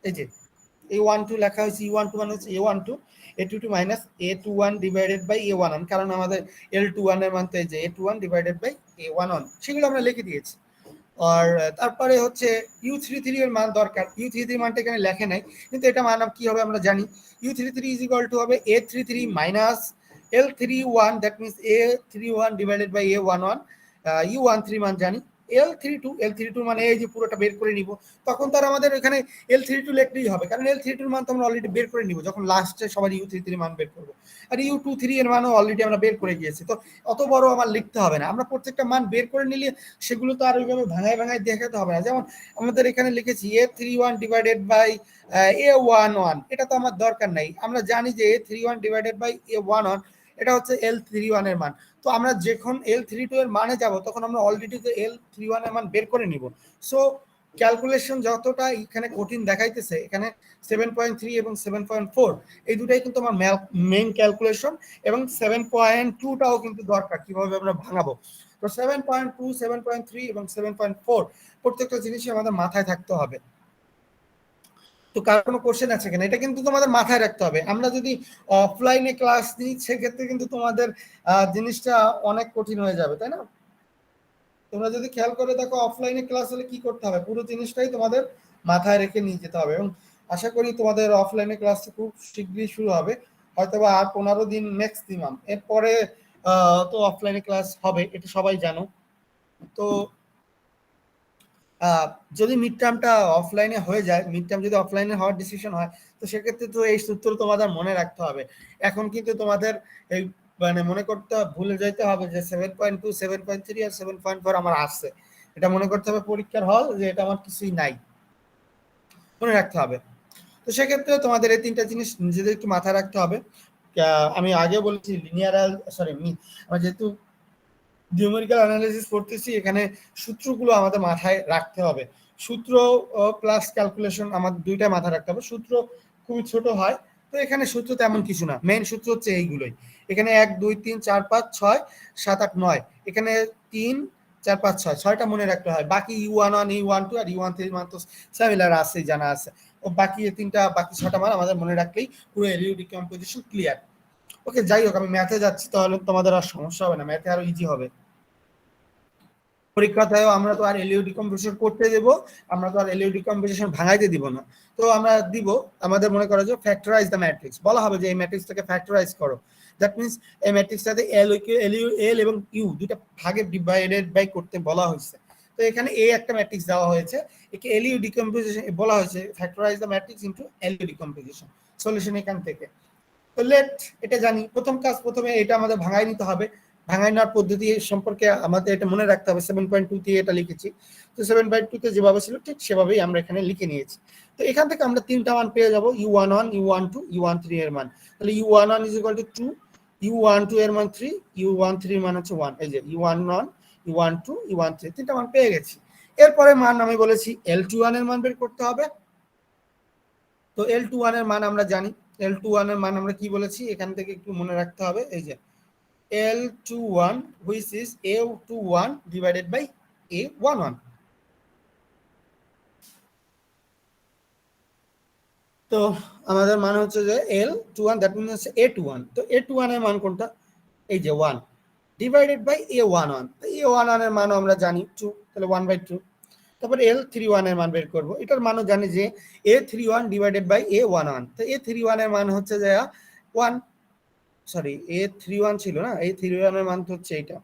এই যে A12 লেখা হয়েছে, U12 মানে হচ্ছে A12, A22 minus A21 divided by A11, কারণ আমাদের L21 এর মান তো এই যে A21 ডিভাইডেড বাই A11, সেগুলো আমরা লিখে দিয়েছি। আর তারপরে হচ্ছে U33 এর মান দরকার, U33 মানটা এখানে লেখে নাই, কিন্তু এটা মান কি হবে আমরা জানি, U33 ইজ ইকুয়াল টু হবে A33 minus L31, that means A31 divided by A11, U13 মান জানি, L32 মানে এই যে পুরোটা বের করে নিব, তখন তার আমাদের এখানে L32 লিখলেই হবে, কারণ L32 মান তো আমরা অলরেডি বের করে নিব যখন লাস্টে সবার U33 মান বের করব, আর U23 এর মানও অলরেডি আমরা বের করে গিয়েছি, তো অত বড় আমার লিখতে হবে না, আমরা প্রত্যেকটা মান বের করে নিলে সেগুলো তো আর ওইভাবে ভাঙায় দেখাতে হবে না, যেমন আমাদের এখানে লিখেছি A31 ডিভাইডেড বাই A11, এটা তো আমার দরকার নাই, আমরা জানি যে A31 ডিভাইডেড বাই A11 এটা হচ্ছে L31 এর মান, তো আমরা যখন L32 এর মানে যাব তখন আমরা অলরেডি তো L31 এর মান বের করে নিব, সো ক্যালকুলেশন যতটা এখানে কঠিন দেখাইতেছে, এখানে 7.3 এবং 7.4 এই দুটাই কিন্তু আমার মেইন ক্যালকুলেশন, এবং 7.2টাও কিন্তু দরকার কিভাবে আমরা ভাঙাবো, তো 7.2, 7.3 এবং 7.4 প্রত্যেকটা জিনিসই আমাদের মাথায় থাকতে হবে। তো কার কোনো কোশ্চেন আছে কিনা, এটা কিন্তু তোমাদের মাথায় রাখতে হবে, আমরা যদি অফলাইনে ক্লাস নিই সেক্ষেত্রে কিন্তু তোমাদের জিনিসটা অনেক কঠিন হয়ে যাবে, তাই না? তোমরা যদি খেয়াল করে দেখো অফলাইনে ক্লাস হলে কি করতে হবে, পুরো জিনিসটাই তোমাদের মাথায় রেখে নিয়ে যেতে হবে, এবং আশা করি তোমাদের অফলাইনে ক্লাস খুব শীঘ্রই শুরু হবে, হয়তো বা আর 15 দিন ম্যাক্সিমাম, এরপরে তো অফলাইনে ক্লাস হবে, এটা সবাই জানো। তো যদি মিড টার্মটা অফলাইনে হয়ে যায়, মিড টার্ম যদি অফলাইনে হওয়ার ডিসিশন হয়, তো সেক্ষেত্রে তো এই সূত্র তোমাদের মনে রাখতে হবে, এখন কিন্তু তোমাদের এই মানে মনে করতে ভুলে যাইতে হবে যে 7.2, 7.3 আর 7.4 আমার আসছে, এটা মনে করতে হবে পরীক্ষার হল যে এটা আমার কিছুই নাই, মনে রাখতে হবে। তো সেক্ষেত্রে তোমাদের এই তিনটা জিনিস নিজেদের একটু মাথায় রাখতে হবে। আমি আগে বলেছি আমরা যেহেতু নিউমেরিক্যাল অ্যানালাইসিস করতেছি, এখানে সূত্রগুলো আমাদের মাথায় রাখতে হবে, সূত্র প্লাস ক্যালকুলেশন আমাদের দুইটাই মাথায় রাখতে হবে, সূত্র খুবই ছোট হয়, তো এখানে সূত্র তেমন কিছু না, মেইন সূত্র হচ্ছে এইগুলোই, এখানে 1 2 3 4 5 6 7 8 9, এখানে 3 4 5 6 6টা মনে রাখতে হয়, বাকি U11 U12 আর U13 মান তো সিমিলার আছে, জানা আছে, ও বাকি তিনটা বাকি 6টা মান আমাদের মনে রাখলেই পুরো এলইউ ডিকম্পোজিশন ক্লিয়ার। ওকে, যাই হোক, আমি ম্যাথে যাচ্ছি, তাহলে তোমাদের আর সমস্যা হবে না, ম্যাথে আরো ইজি হবে। পরীক্ষাতেও আমরা তো আর এলইউ ডিকম্পোজিশন করতে দেব, আমরা তো আর এলইউ ডিকম্পোজিশন ভাঙাইতে দিব না, তো আমরা দিব আমাদের মনে করো যে ফ্যাক্টরাইজ দ্য ম্যাট্রিক্স, বলা হবে যে এই ম্যাট্রিক্সটাকে ফ্যাক্টরাইজ করো, দ্যাট মিন্স এই ম্যাট্রিক্সটাতে এল এবং ইউ দুটো ভাগে ডিভাইডেড বাই করতে বলা হয়েছে, তো এখানে এ একটা ম্যাট্রিক্স দেওয়া হয়েছে, একে এলইউ ডিকম্পোজিশন বলা হয়েছে, factorise the matrix into LU decomposition, solution এখান থেকে। তো লেট এটা জানি, প্রথম কাজ প্রথমে এটা আমাদের ভাঙাই নিতে হবে, ভাঙাই নেওয়ার পদ্ধতি সম্পর্কে আমাদের এটা মনে রাখতে হবে। 7.2 তে এটা লিখেছি, তো 7.2 তে যেভাবে ছিল ঠিক সেভাবেই আমরা এখানে লিখে নিয়েছি। তো এখান থেকে আমরা তিনটা মান পেয়ে যাব, u11, u12, u13 এর মান। তাহলে u11 = 2, u12 এর মান 3, u13 এর মান হচ্ছে 1। এই যে u11, u12, u13 তিনটা মান পেয়ে গেছি। এরপরে মান আমি বলেছি l21 এর মান বের করতে হবে। তো l21 এর মান আমরা জানি, l21 এর মান আমরা কি বলেছি এখান থেকে একটু মনে রাখতে হবে। এই যে L21 which is A21 divided by A11। তো আমাদের মান হচ্ছে যে L21 দ্যাট মিনস হচ্ছে A21। তো A21 এর মান কোনটা? এই যে 1 ডিভাইডেড বাই A11। তো A11 এর মানও আমরা জানি 2, তাহলে 1/2। তারপর L31 এর মান বের করব। এটার মানও জানি যে A31 ডিভাইডেড বাই A11। তো A31 এর মান হচ্ছে যে 1, সরি A31 ছিল না, A31 এর মান তো হচ্ছে এইটা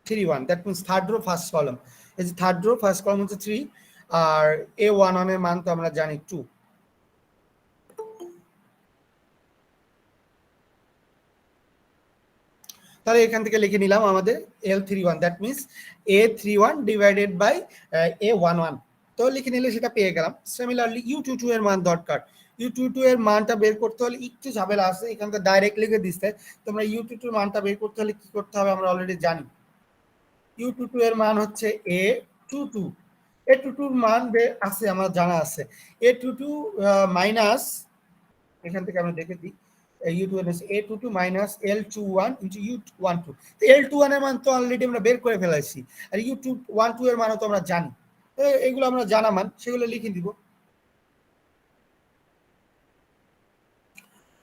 31, that means third rho first column. এই যে থার্ড রো ফার্স্ট কলাম হচ্ছে 3, আর A11 এর মান তো আমরা জানি 2। তাহলে এখান থেকে লিখে নিলাম আমাদের L31 that means A31 divided by A11। তো লিখে নিলে সেটা পেয়ে গেলাম। সিমিলারলি U22 এর মান দরকার। U22 এর মানটা বের করতে হলে একটু ঝামেলা আছে, এখান থেকে ডাইরেক্ট লিখে দিচ্ছে। তোমরা U22 এর মানটা বের করতে হলে কি করতে হবে আমরা অলরেডি জানি। U22 এর মান হচ্ছে A22, A22 এর মান আছে আমার জানা আছে। A22 মাইনাস, এখান থেকে আমরা দেখে দিই, A22 minus L21 into U12। তো L21 এর মান তো অলরেডি আমরা বের করে ফেলাইছি, আর U12 এর মানও তো আমরা জানি। তো এগুলো আমরা জানা মান, সেগুলো লিখে দিব।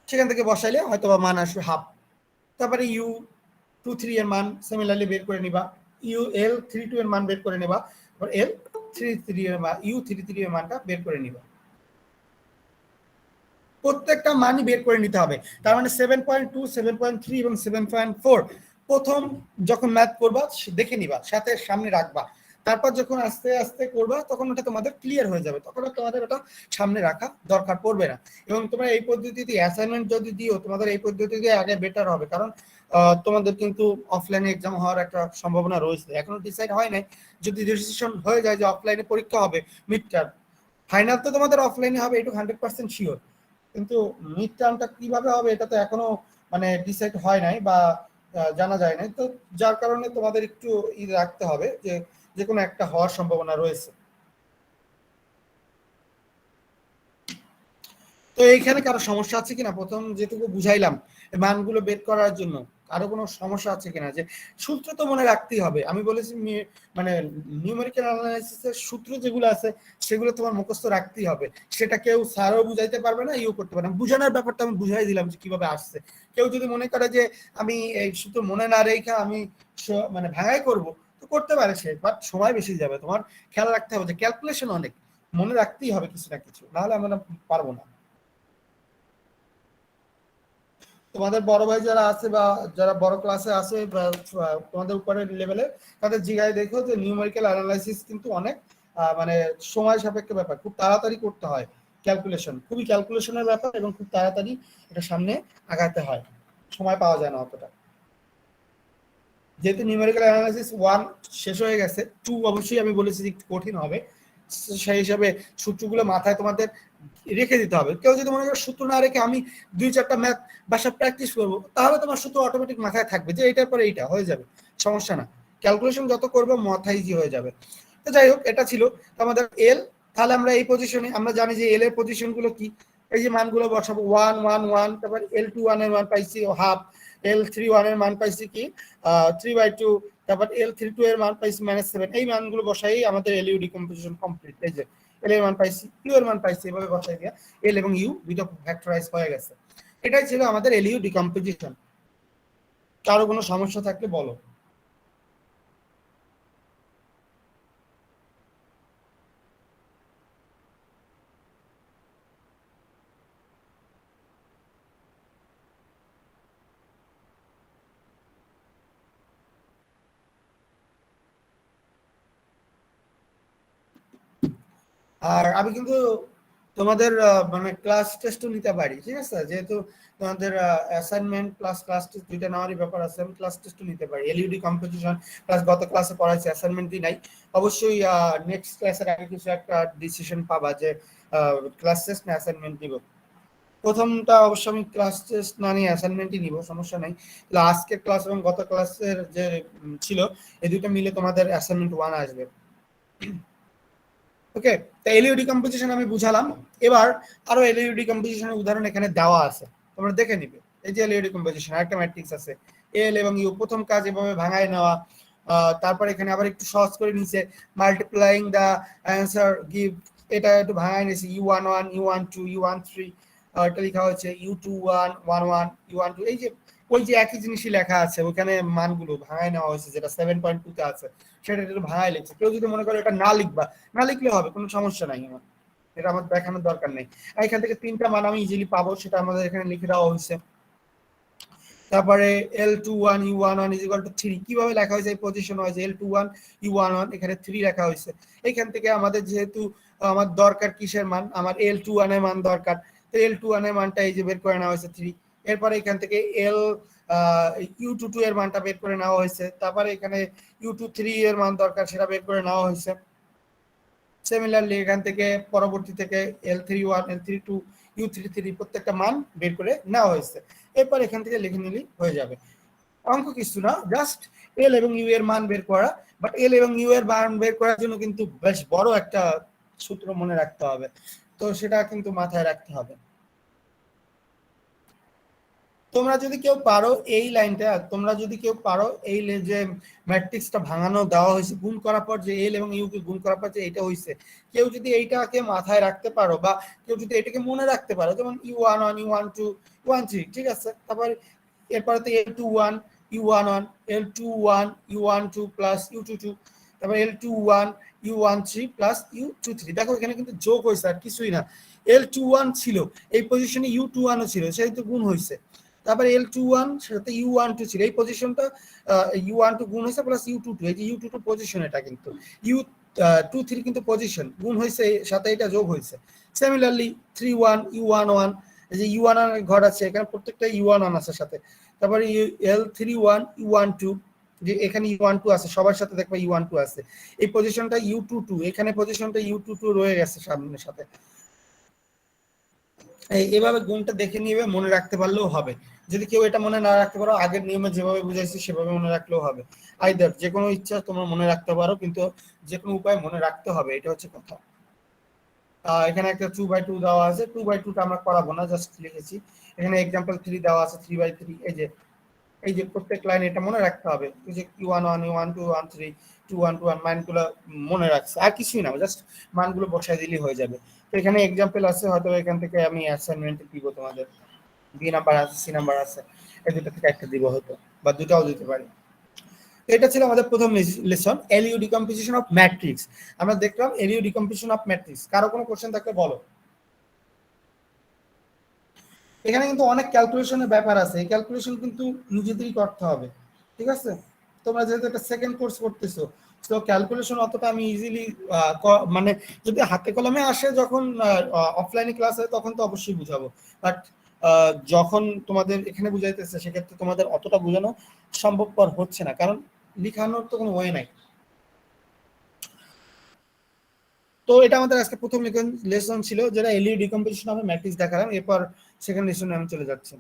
সেখান থেকে বসাইলে হয়তো বা মান আসবে হাফ। তারপরে U23 এর মান সিমিলারলি বের করে নিবা, L32 এর মান বের করে নিবা, তারপর L33 এর মান, U33 এর মানটা বের করে নিবা। প্রত্যেকটা মানই বের করে নিতে হবে। তার মানে 7.2, 7.3 এবং 7.4 প্রথম যখন ম্যাথ করবা দেখে নিবা, সাথে সামনে রাখবা। তারপর যখন আস্তে আস্তে করবা তখন ওটা তোমাদের ক্লিয়ার হয়ে যাবে, তখন তোমাদের ওটা সামনে রাখা দরকার পড়বে না। এবং তোমরা এই পদ্ধতিতে অ্যাসাইনমেন্ট যদি দিও, তোমাদের এই পদ্ধতিতে আগে বেটার হবে। কারণ তোমাদের কিন্তু অফলাইনে এক্সাম হওয়ার একটা সম্ভাবনা রয়েছে, এখনো ডিসাইড হয় নাই। যদি ডিসিশন হয়ে যায় যে অফলাইনে পরীক্ষা হবে, মিড টার্ম, ফাইনাল তো তোমাদের অফলাইনে হবে, এটা 100% শিওর। কিন্তু মিড টার্মটা কিভাবে হবে এটা তো এখনো মানে ডিসাইড হয় নাই বা জানা যায় নাই। তো যার কারণে তোমাদের একটু রাখতে হবে যে যে কোনো একটা হওয়ার সম্ভাবনা রয়েছে। তো এইখানে কারো সমস্যা আছে কিনা, প্রথম যেটুকু বুঝাইলাম মানগুলো বের করার জন্য আরো কোনো সমস্যা আছে কিনা? যে সূত্র তো মনে রাখতেই হবে, আমি বলেছি মানে নিউমেরিক্যাল অ্যানালাইসিসের সূত্র যেগুলো আছে সেগুলো তোমার মুখস্থ রাখতেই হবে। সেটা কেউ স্যারও বুঝাইতে পারবে না, ইউ করতে পারবে না। বুঝানোর ব্যাপারটা আমি বুঝাই দিলাম যে কিভাবে আসছে। কেউ যদি মনে করে যে আমি এই সূত্র মনে না রেখে আমি মানে ভাঙাই করব, তো করতে পারে সে, বাট সময় বেশি যাবে। তোমার খেয়াল রাখতে হবে যে ক্যালকুলেশন অনেক, মনে রাখতেই হবে কিছু না কিছু, নাহলে আমরা পারবো না। তোমাদের বড় ভাই যারা আছে বা যারা বড় ক্লাসে আছে বা তোমাদের উপরের লেভেলে, তাদের জিগায় দেখো যে নিউমেরিক্যাল অ্যানালাইসিস কিন্তু অনেক মানে সময় সাপেক্ষ ব্যাপার, খুব তাড়াতাড়ি করতে হয়। ক্যালকুলেশন খুবই ক্যালকুলেশনের ব্যাপার এবং খুব তাড়াতাড়ি এটা সামনে আগাতে হয়, সময় পাওয়া যায় না অতটা। যেহেতু নিউমেরিক্যাল অ্যানালাইসিস 1 শেষ হয়ে গেছে, 2 অবশ্যই আমি বলেছি একটু কঠিন হবে। সেই হিসাবে সূত্রগুলো মাথায় তোমাদের রেখে দিতে হবে। কেউ যদি মনে করে সূত্র না রেখে আমি 2-4টা ম্যাথ বাসা প্র্যাকটিস করবো, তাহলে তোমার সূত্র অটোমেটিক মাথায় থাকবে যে এইটার পরে এইটা হয়ে যাবে, সমস্যা না। ক্যালকুলেশন যত করবে মাথায় ইজি হয়ে যাবে। তো যাই হোক, এটা ছিল আমাদের এল। তাহলে আমরা এই পজিশনে আমরা জানি যে এল এর পজিশন গুলো কি, এই যে মানগুলো বসাবো 1 1 1, তারপর L21 এর মান পাইছি হাফ, L31 এর মান পাইছি কি 3/2, তারপর L32 এর মান পাইছি -7। এই মানগুলো বসাই আমাদের এলইউ ডিকম্পোজিশন কমপ্লিট। এই যে এল এর মান পাইছি, কিউ এর মান পাইছি, এভাবে বসাই দিয়া এল এবং ইউ দুটো ফ্যাক্টরাইজ হয়ে গেছে। এটাই ছিল আমাদের এলইউ ডিকম্পোজিশন। কারো কোনো সমস্যা থাকলে বলো। আর আমি কিন্তু তোমাদের মানে ক্লাস টেস্টও নিতে পারি, ঠিক আছে, যেহেতু তোমাদের অ্যাসাইনমেন্ট প্লাস ক্লাস টেস্ট দুইটা নেওয়ারই ব্যাপার আছে, আমি ক্লাস টেস্টও নিতে পারি। এলইডি কম্পোজিশন প্লাস গত ক্লাসে পড়াইছি, অ্যাসাইনমেন্টই নাই। অবশ্যই নেক্সট ক্লাসের আগে কিছু একটা ডিসিশন পাবা যে ক্লাস টেস্ট না অ্যাসাইনমেন্ট দিব। প্রথমটা অবশ্য আমি ক্লাস টেস্ট না নিয়ে অ্যাসাইনমেন্টই নিব, সমস্যা নাই। আজকের ক্লাস এবং গত ক্লাসের যে ছিল এই দুটো মিলে তোমাদের অ্যাসাইনমেন্ট 1 আসবে। ওকে, তো এলইউ ডিকম্পোজিশন আমি বুঝালাম। এবার আরো এলইউ ডিকম্পোজিশনের উদাহরণ এখানে দেওয়া আছে, তোমরা দেখে নিবে। এই যে এলইউ ডিকম্পোজিশন, একটা ম্যাট্রিক্স আছে এল এবং ইউ, প্রথম কাজ এভাবে ভাঙায় নেওয়া। তারপর এখানে আবার একটু সহজ করে নিচে মাল্টিপ্লাইং দা অ্যান্সার গিভ, এটা একটু ভাঙায় নিয়েছি, u11 u12 u13, এটা লেখা হচ্ছে u21 11 u12। এই যে ওই যে একই জিনিসই লেখা আছে, ওখানে মানগুলো ভাঙায় নেওয়া হয়েছে, যেটা 7.2 তে আছে সেটা একটু ভাঙায় লিখছে। কেউ যদি মনে করে এটা না লিখবা, না লিখলে হবে, কোনো সমস্যা নাই, আমার এটা আমার দেখানোর দরকার নেই। এখান থেকে 3টা মান আমি ইজিলি পাবো, সেটা আমাদের এখানে লিখে দেওয়া হয়েছে। তারপরে L21 U11 = 3, কিভাবে লেখা হয়েছে এই পজিশন ওয়াইজ, L21 U11 এখানে 3 লেখা হয়েছে। এখান থেকে আমাদের যেহেতু আমার দরকার কিসের মান, আমার L21 এর মান দরকার, তো L21 এর মানটা এই যে বের করে নেওয়া হয়েছে 3। এরপরে এখান থেকে U22 এর মানটা বের করে নেওয়া হয়েছে। তারপরে এখানে U23 এর মান দরকার, সেটা বের করে নেওয়া হয়েছে। সিমিলারলি এখান থেকে পরবর্তী থেকে L31 L32 U33 প্রত্যেকটা মান বের করে নেওয়া হয়েছে। এরপর এখান থেকে লিখে নিলেই হয়ে যাবে। অঙ্ক কিছু না, জাস্ট এল এবং ইউ এর মান বের করা। বাট এল এবং ইউ এর মান বের করার জন্য কিন্তু বেশ বড় একটা সূত্র মনে রাখতে হবে, তো সেটা কিন্তু মাথায় রাখতে হবে। তোমরা যদি কেউ পারো এই লাইনটা, তোমরা যদি কেউ পারো এই যে ম্যাট্রিক্সটা ভাঙানো দেওয়া হয়েছে, গুণ করার পর যে এল এবং ইউ কে গুণ করার পর যে এটা হয়েছে, কেউ যদি এইটাকে মাথায় রাখতে পারো বা কেউ যদি এটাকে মনে রাখতে পারো, যেমন U11 U12 U13, ঠিক আছে। তারপর এরপরে তো L21 U11 L21 U12 plus U22, তারপর L21 U13 প্লাস U23। দেখো এখানে কিন্তু যোগ হয়েছে আর কিছুই না। L21 ছিল এই পজিশনে, U21 ও ছিল, সেই তো গুণ হয়েছে। তারপরে L21 সাথে U12 ছিল, এই পজিশনটা U12 গুণ হয়েছে প্লাস U22, এই যে U22 পজিশন, এটা কিন্তু U23 কিন্তু পজিশন গুণ হয়েছে, সাথে এটা যোগ হয়েছে। সিমিলারলি 31 U11, এই যে U11 ঘর আছে এখানে, প্রত্যেকটা U11 আছে সাথে। তারপরে L31 U12, যে এখানে U12 আছে, সবার সাথে দেখবে U12 আছে। এই পজিশনটা U22, এখানে পজিশনটা U22 রয়ে গেছে সামনের সাথে। এইভাবে গুণটা দেখে নিবে, মনে রাখতে পারলেও হবে। যদি কেউ এটা মনে না রাখতে পারো, আগের নিয়মে যেভাবে বুঝাইছি সেভাবে মনে রাখলেও হবে। আইদার যে কোনো ইচ্ছা তোমরা মনে রাখতে পারো, কিন্তু যে কোনো উপায় মনে রাখতে হবে, এটা হচ্ছে কথা। এখানে একটা 2/2 দেওয়া আছে, 2/2টা আমরা করাবো না, জাস্ট লিখেছি। এখানে এক্সাম্পল 3 দেওয়া আছে 3/3। এই যে প্রত্যেক লাইন এটা মনে রাখতে হবে, এই যে U11 U12 U13 21 21 মানগুলো মনে রাখছে, আর কিছুই না, জাস্ট মানগুলো বসাই দিলেই হয়ে যাবে। তো এখানে এক্সাম্পল আছে, হয়তো এখান থেকে আমি অ্যাসাইনমেন্ট দিব তোমাদের, বি নাম্বার আছে সি নাম্বার আছে, এই দুটো থেকে একটা দিব হয়তো, বা দুটাও দিতে পারি। এটা ছিল আমাদের প্রথম lesson, LU decomposition of matrix. আমরা দেখলাম এলইউ ডিকম্পোজিশন অফ ম্যাট্রিক্স। কারো কোনো কোশ্চেন থাকলে বলো। এখানে কিন্তু অনেক ক্যালকুলেশনের ব্যাপার আছে, এই ক্যালকুলেশন কিন্তু নিজেদেরই করতে হবে, ঠিক আছে। তোমরা যেহেতু একটা সেকেন্ড কোর্স করতেছো, তো ক্যালকুলেশন অতটা আমি ইজিলি মানে যদি হাতে কলমে আসে, যখন অফলাইনে ক্লাস হয় তখন তো অবশ্যই বুঝাবো। বাট যখন তোমাদের এখানে বুঝাইতেছে, সেক্ষেত্রে তোমাদের অতটা বোঝানো সম্ভবপর হচ্ছে না, কারণ লিখানোর তো কোনো ওয়ে নাই। তো এটা আমাদের আজকে প্রথম লেসন ছিল, যেটা এলইউ ডিকম্পোজিশন অফ ম্যাট্রিক্স দেখালাম। এরপর সেকেন্ড লেসনে আমি চলে যাচ্ছি।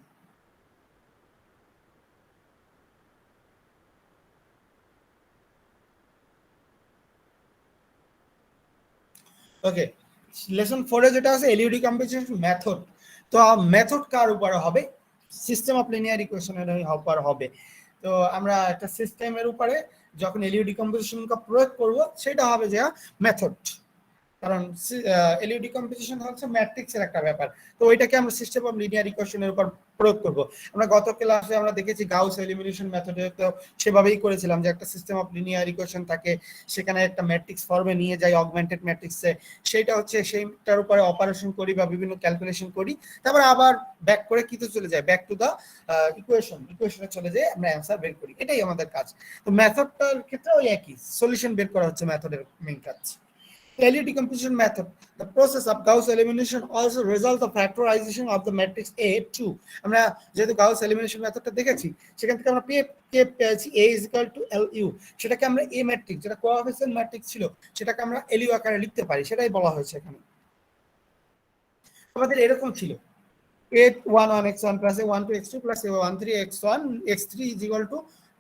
ওকে, লেসন 4 যেটা আছে এলইউ ডিকম্পোজিশন মেথড। তো মেথড কার উপরে হবে? সিস্টেম অফ লিনিয়ার ইকুয়েশনের উপর হবে। তো আমরা একটা সিস্টেমের উপরে যখন এলইউ ডিকম্পোজিশন প্রয়োগ করব, সেটা হবে যে মেথড। কারণ এলইউ ডিকম্পোজিশন হচ্ছে ম্যাট্রিক্সের একটা ব্যাপার, তো ওইটাকে আমরা সিস্টেম অফ লিনিয়ার ইকুয়েশনের উপর প্রয়োগ করব। আমরা গত ক্লাসে আমরা দেখেছি গাউস এলিমিনেশন মেথডে তো সেভাবেই করেছিলাম, যে একটা সিস্টেম অফ লিনিয়ার ইকুয়েশন থাকে, সেখানে একটা ম্যাট্রিক্স ফর্মে নিয়ে যাই অগমেন্টেড ম্যাট্রিক্সে, সেইটা হচ্ছে সেইটার উপরে অপারেশন করি বা বিভিন্ন ক্যালকুলেশন করি, তারপর আবার ব্যাক করে কিতে চলে যায়, ব্যাক টু দা ইকুয়েশনে চলে যায়, আমরা অ্যান্সার বের করি, এটাই আমাদের কাজ। তো মেথডটার ক্ষেত্রে ওই একই, সলিউশন বের করা হচ্ছে মেথডের মেইন কাজ। LU decomposition method. The process of Gauss elimination also results the factorization of the matrix A2. আমরা যেহেতু Gauss elimination মেথডটা দেখেছি সেখান থেকে আমরা পেয়েছি A is equal to LU, সেটাকে আমরা A ম্যাট্রিক্স যেটা কোএফিসিয়েন্ট ম্যাট্রিক্স ছিল সেটাকে আমরা LU আকারে লিখতে পারি, সেটাই বলা হয়েছে এখানে। আমাদের এরকম ছিল A11x1 plus A12x2 plus A13x1 x3 is equal to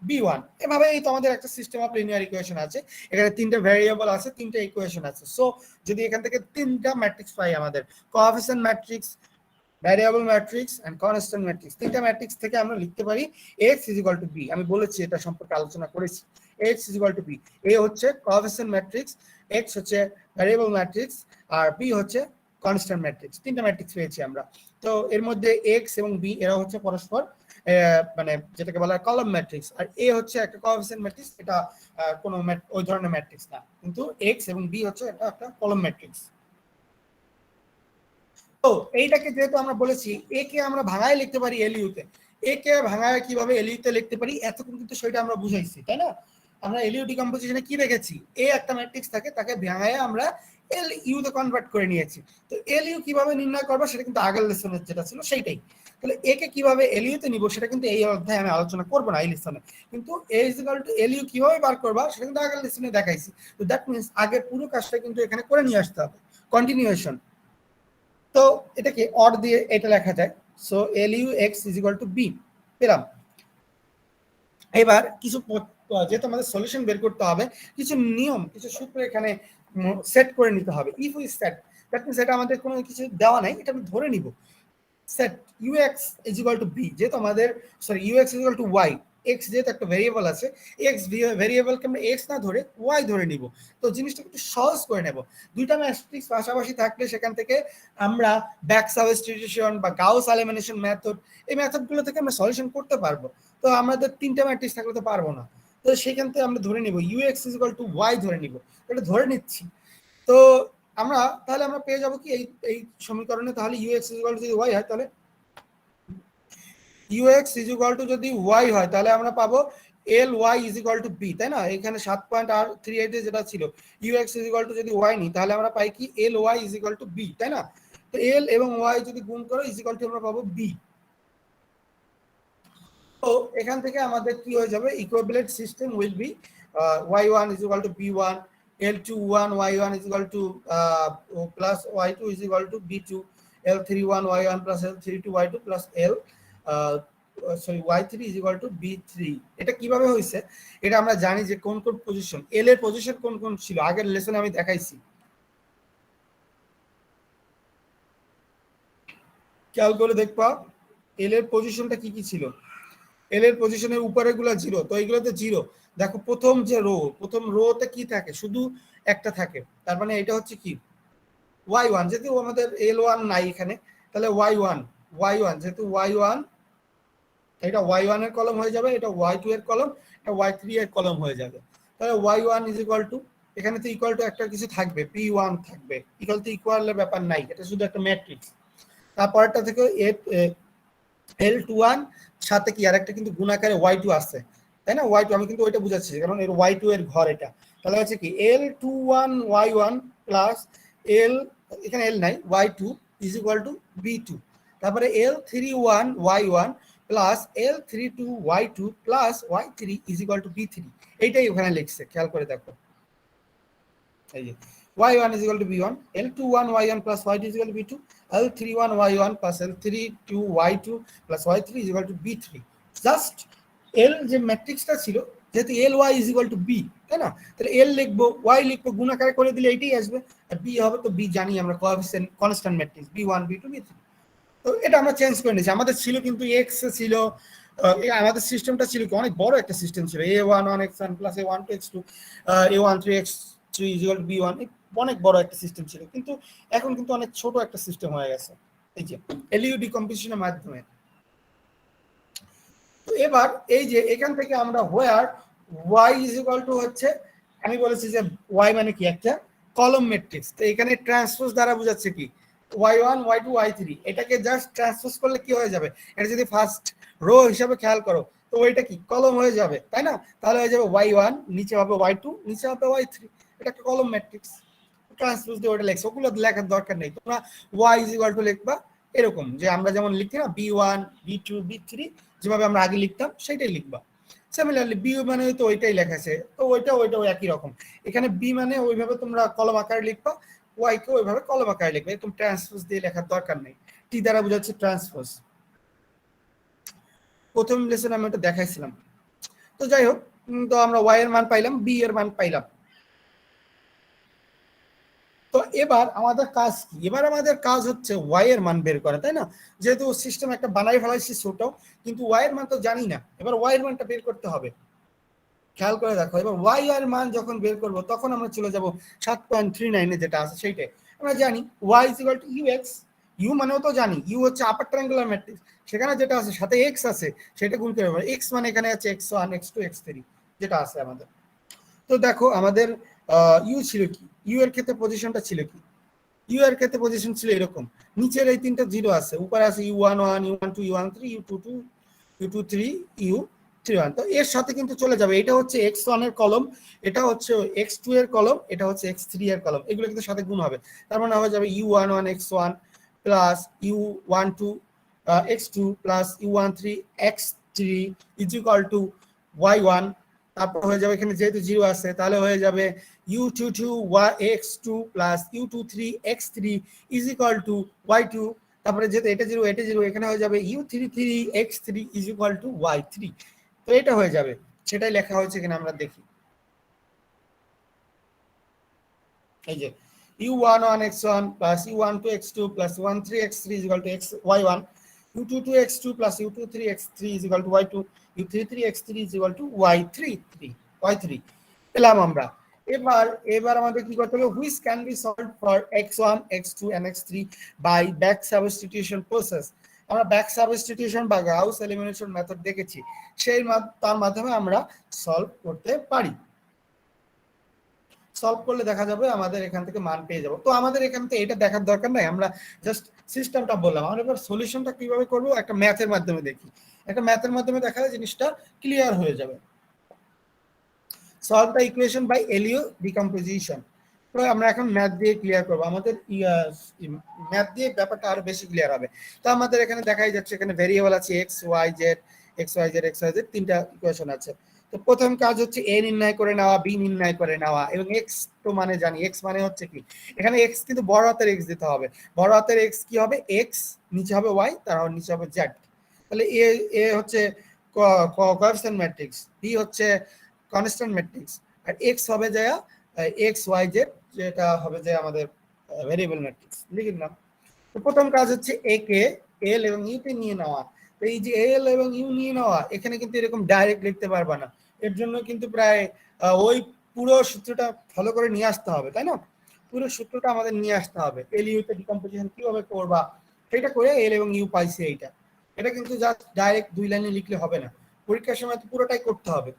B1, এভাবেই তোমাদের একটা সিস্টেম অফ লিনিয়ার ইকুয়েশন আছে, এখানে তিনটা ভেরিয়েবল আছে, তিনটা ইকুয়েশন আছে। সো যদি এখান থেকে তিনটা ম্যাট্রিক্স পাই আমাদের coefficient matrix, variable matrix and constant matrix, তিনটা ম্যাট্রিক্স থেকে আমরা লিখতে পারি x is equal to b। আমি বলেছি এটা সম্পর্কে আলোচনা করেছি, x is equal to b। a হচ্ছে কোএফিসিয়েন্ট ম্যাট্রিক্স, x হচ্ছে ভ্যারিয়েবল ম্যাট্রিক্স, আর b হচ্ছে কনস্ট্যান্ট ম্যাট্রিক্স। তিনটা ম্যাট্রিক্স পেয়েছি আমরা। তো এর মধ্যে x এবং b এরা হচ্ছে পরস্পর মানে যেটাকে বলা হয় কলাম ম্যাট্রিক্স, আর a হচ্ছে একটা কোএফিসিয়েন্ট ম্যাট্রিক্স, এটা কোনো ওই ধরনের ম্যাট্রিক্স না, কিন্তু x এবং b হচ্ছে একটা কলাম ম্যাট্রিক্স। তো এইটাকে যেহেতু আমরা বলেছি এ কে আমরা ভাঙায় লিখতে পারি এলইউ তে, এ কে ভাঙায় কিভাবে এলইউ তে লিখতে পারি এতক্ষণ কিন্তু সেটা আমরা বুঝাইছি, তাই না? আমরা এলইউ ডিকম্পোজিশনে কি দেখেছি, এ একটা ম্যাট্রিক্স থাকে, তাকে ভাঙায় আমরা এলইউ তে কনভার্ট করে নিয়েছি। তো এলইউ কিভাবে নির্ণয় করব সেটা কিন্তু আগের লেসনে যেটা ছিল সেইটাই। তাহলে এ কে কিভাবে এলইউ তে নিব সেটা কিন্তু এই অধ্যায়ে আমি আলোচনা করব না এই লেসনে, কিন্তু এ ইজ ইকুয়াল টু এলইউ কিভাবে বার করবা সেটা কিন্তু আগের লেসনে দেখাইছি। তো দ্যাট মিন্স আগের পুরো কাজটা কিন্তু এখানে করে নিয়ে আসতে হবে, কন্টিনিউয়েশন। তো এটাকে অর দিয়ে এটা লেখা যায়, so LU x is equal to b পেলাম। এবার কিছু যেহেতু আমাদের সলিউশন বের করতে হবে, কিছু নিয়ম, কিছু সূত্র এখানে সেট করে নিতে হবে। If we set, that means এটা আমাদের কোনো কিছু দেওয়া নাই, এটা আমি ধরে নিব। Set ux is equal to b, যেহেতু আমাদের sorry ux is equal to y, x যেহেতু একটা ভেরিয়েবল আছে, x ভেরিয়েবলকে আমরা x না ধরে y ধরে নিব। তো জিনিসটা একটু সহজ করে নেব। দুইটা ম্যাট্রিক্স পাশাপাশি থাকলে সেখান থেকে আমরা ব্যাক সাবস্টিটিউশন বা গাউস এলিমিনেশন মেথড, এই মেথডগুলো থেকে আমরা সলিউশন করতে পারবো। তো আমাদের তিনটা ম্যাট্রিক্স থাকলে তো পারবো না, তো সেখান থেকে আমরা ধরে নিব ux is equal to y ধরে নিব, এটা ধরে নিচ্ছি। তো আমরা তাহলে আমরা পেয়ে যাব কি এই সমীকরণে, তাহলে ux is equal to যদি y হয় তাহলে ux is equal to যদি y হয় তাহলে আমরা পাবো ly is equal to b, তাই না? এখানে 7.38 এ যেটা ছিল ux is equal to যদি y নি তাহলে আমরা পাই কি ly is equal to b, তাই না? তো l এবং y যদি গুণ করো is equal to আমরা পাবো b। তো এখান থেকে আমাদের কি হয়ে যাবে, equivalent system will be y1 is equal to b1, l21 y1 is equal to plus y2 is equal to b2, l31 y1 plus l32 y2 plus l sorry y3 is equal to b3। এটা কিভাবে হইছে এটা আমরা জানি যে কোন কোন position, l এর পজিশন কোন কোন ছিল আগের লেসনে আমি দেখাইছি। খেয়াল করে দেখবা l এর পজিশনটা কি কি ছিল। এল এর পজিশনের উপরে গুলো জিরো, তো এইগুলোতে জিরো। দেখো প্রথম যে প্রথম রোতে কি থাকে, শুধু একটা থাকে, তার মানে এটা হচ্ছে কি y1, যেহেতু আমাদের l1 নাই এখানে তাহলে y1 যেহেতু y1, এটা y1 এর কলম হয়ে যাবে, এটা y2 এর কলম, এটা y3 এর কলম হয়ে যাবে। তাহলে y1 ইজ ইকুয়াল টু, এখানে তো ইকুয়াল টু একটা কিছু থাকবে, p1 থাকবে, ইকুয়াল টু ইকুয়ালের ব্যাপার নাই, এটা শুধু একটা ম্যাট্রিক্স। তারপরটা থেকে l21 সাথে কি আরেকটা কিন্তু গুণ আকারে y2 আছে, তাই না? y2 আমি কিন্তু ওইটা বুঝাচ্ছি কারণ এর y2 এর ঘর এটা। তাহলে হচ্ছে কি l21 y1 প্লাস l, এখানে l নাই, y2 is equal two b2। তারপরে l31 y1 plus l32 y2 plus y3 is equal two b3। এইটাই ওখানে লিখছে, খেয়াল করে দেখো। এই যে y1 is equal to b1, l21 y1 plus y2 is equal to b2, l31 y1 plus l32 y2 plus y3 is equal to b3। Just l যে ম্যাট্রিক্সটা ছিল, যেহেতু ly is equal to b, তাই না? তাহলে l লিখবো, y লিখবো, গুণ আকারে করে দিলে এইটাই আসবে, আর b হবে, তো b জানি আমরা coefficient constant matrix b1 b2 b3। তো এটা আমরা চেঞ্জ করে নিয়েছি। আমাদের ছিল কিন্তু x ছিল, আমাদের সিস্টেমটা ছিল কি অনেক বড় একটা সিস্টেম ছিল, a11 x1 plus a12 x2 a13 x3 is equal to b1, অনেক বড় একটা সিস্টেম ছিল, কিন্তু এখন কিন্তু অনেক ছোট একটা সিস্টেম হয়ে গেছে এই যে এলইউ ডিকম্পোজিশনের মাধ্যমে। তো এবার এই যে এখান থেকে আমরা হোয়ার y is equal to হচ্ছে, আমি বলেছি যে y মানে কি একটা কলম ম্যাট্রিক্স, তো এখানে ট্রান্সপোজ দ্বারা বোঝাচ্ছে কি y1 y2 y3, এটাকে জাস্ট ট্রান্সপোজ করলে কি হয়ে যাবে, এটা যদি ফার্স্ট রো হিসাবে খেয়াল করো তো ওইটা কি কলম হয়ে যাবে, তাই না? তাহলে হয়ে যাবে y1, নিচে হবে y2, নিচে হবে y3, এটা একটা কলম ম্যাট্রিক্স। ট্রান্সপোজ দিয়ে ওটা লেখছো, ওগুলো লেখার দরকার নেই। তোমরা ওয়াই ইজ ইকুয়াল টু লিখবা এরকম, যে আমরা যেমন লিখি না B1 B2 B3 যেভাবে আমরা আগে লিখতাম সেটাই লিখবা। সিমিলারলি বি মানে তো ওইটাই লেখাছে, তো ওইটাও একই রকম। এখানে বি মানে ওইভাবে তোমরা কলম আকারে লিখবা, ওয়াই কে ওইভাবে কলম আকারে লিখবে, এরকম ট্রান্সপোজ দিয়ে লেখার দরকার নেই। টি দ্বারা বোঝাচ্ছে ট্রান্সপোজ। প্রথম লেসনে আমি এটা দেখাইছিলাম। তো যাই হোক, তো আমরা ওয়াই এর মান পাইলাম, বি এর মান পাইলাম। তো এবার আমাদের কাজ কি? এবার আমাদের কাজ হচ্ছে ওয়াই এর মান বের করা, তাই না? যেহেতু সিস্টেম একটা বানাই ফেলাইছি ছোট, কিন্তু ওয়াই এর মান তো জানি না, এবার ওয়াই এর মানটা বের করতে হবে। খেয়াল করে দেখো, এবার ওয়াই এর মান যখন বের করব তখন আমরা চলে যাব 7.39 এ যেটা আছে সেইটাই। আমরা জানি Y is equal to U X, U মানেও তো জানি ইউ হচ্ছে আপার ট্রায়াঙ্গুলার ম্যাট্রিক্স, সেখানে যেটা আছে সাথে এক্স আছে সেটা গুণ করে পাবো। এক্স মানে এখানে আছে x1 x2 x3 যেটা আছে আমাদের। তো দেখো আমাদের ইউ ছিল কি, ইউ এর ক্ষেত্রে পজিশনটা ছিল কি, ইউ এর ক্ষেত্রে পজিশন ছিল এরকম, নিচের এই তিনটা জিরো আছে, উপরে আছে u11 u12 u13 u22 u23 u31। তো এর সাথে কিন্তু চলে যাবে, এটা হচ্ছে x1 এর কলম, এটা হচ্ছে x2 এর কলম, এটা হচ্ছে x3 এর কলম, এগুলো কিন্তু সাথে গুণ হবে। তার মানে হয়ে যাবে u11 x1 plus u12 x2 plus u13 x3 is equal to y1। তারপর হয়ে যাবে এখানে যেহেতু জিরো আছে তাহলে হয়ে যাবে u22 x2 plus u23 x3 is equal to y2। তারপরে যেহেতু এটা জিরো এখানে হয়ে যাবে u33 x3 is equal to y3। তো এটা হয়ে যাবে, সেটাই লেখা হয়েছে কিনা আমরা দেখি। এই যে u11 x1 plus u12 x2 plus u13 x3 is equal to y1, u22 x2 plus u23 x3 is equal to y2, u33 x3 is equal to y3 পেলাম আমরা। এবার আমাদের কি করতে হবে, which can be solved for x1 x2 and x3 by back substitution process. আমরা back substitution বা Gauss elimination method দেখেছি, তার মাধ্যমে আমরা সলভ করতে পারি। সলভ করলে দেখা যাবে আমাদের এখান থেকে মান পেয়ে যাব। তো আমাদের এখান থেকে এটা দেখার দরকার নাই, আমরা জাস্ট সিস্টেমটা বললাম। আমরা এবার সলিউশনটা কিভাবে করব একটা ম্যাথের মাধ্যমে দেখি, একটা ম্যাথের মাধ্যমে দেখালে জিনিসটা ক্লিয়ার হয়ে যাবে। Solve the equation by LU decomposition. তো আমরা এখন ম্যাথ দিয়ে ক্লিয়ার করব, আমাদের ম্যাথ দিয়ে ব্যাপারটা আরো বেশি ক্লিয়ার হবে। তো আমাদের এখানে দেখাই যাচ্ছে এখানে ভেরিয়েবল আছে এক্স ওয়াই জেড তিনটা ইকুয়েশন আছে। তো প্রথম কাজ হচ্ছে এ নির্ণয় করে নেওয়া, বি নির্ণয় করে নেওয়া, এবং এক্স তো মানে জানি, এক্স মানে হচ্ছে কি, এখানে এক্স কিন্তু বড় হাতের এক্স দিতে হবে। বড় হাতের এক্স কি হবে, এক্স, নিচে হবে ওয়াই, তারপর নিচে হবে জেড। তাহলে এ হচ্ছে কোএফিসিয়েন্ট ম্যাট্রিক্স, বি হচ্ছে কনস্ট্যান্ট ম্যাট্রিক্স, আর এক্স হবে যে এক্স ওয়াই জেড, যেটা হবে যে আমাদের ভেরিয়েবল ম্যাট্রিক্স লিখে নিলাম। তো প্রথম কাজ হচ্ছে এ কে এল এবং ইউ তে নিয়ে নেওয়া। তো এই যে এল এবং ইউ নিয়ে নেওয়া, এখানে কিন্তু এরকম ডাইরেক্ট লিখতে পারবা না, এর জন্য কিন্তু প্রায় ওই পুরো সূত্রটা ফলো করে নিয়ে আসতে হবে, তাই না? পুরো সূত্রটা আমাদের নিয়ে আসতে হবে, এল ইউ তে ডিকম্পোজিশন কিভাবে করবা সেটা করে এল এবং ইউ পাইছে এইটা। এটা কিন্তু জাস্ট ডাইরেক্ট দুই লাইনে লিখলে হবে না, পরীক্ষার সময় তো পুরোটাই করতে হবে।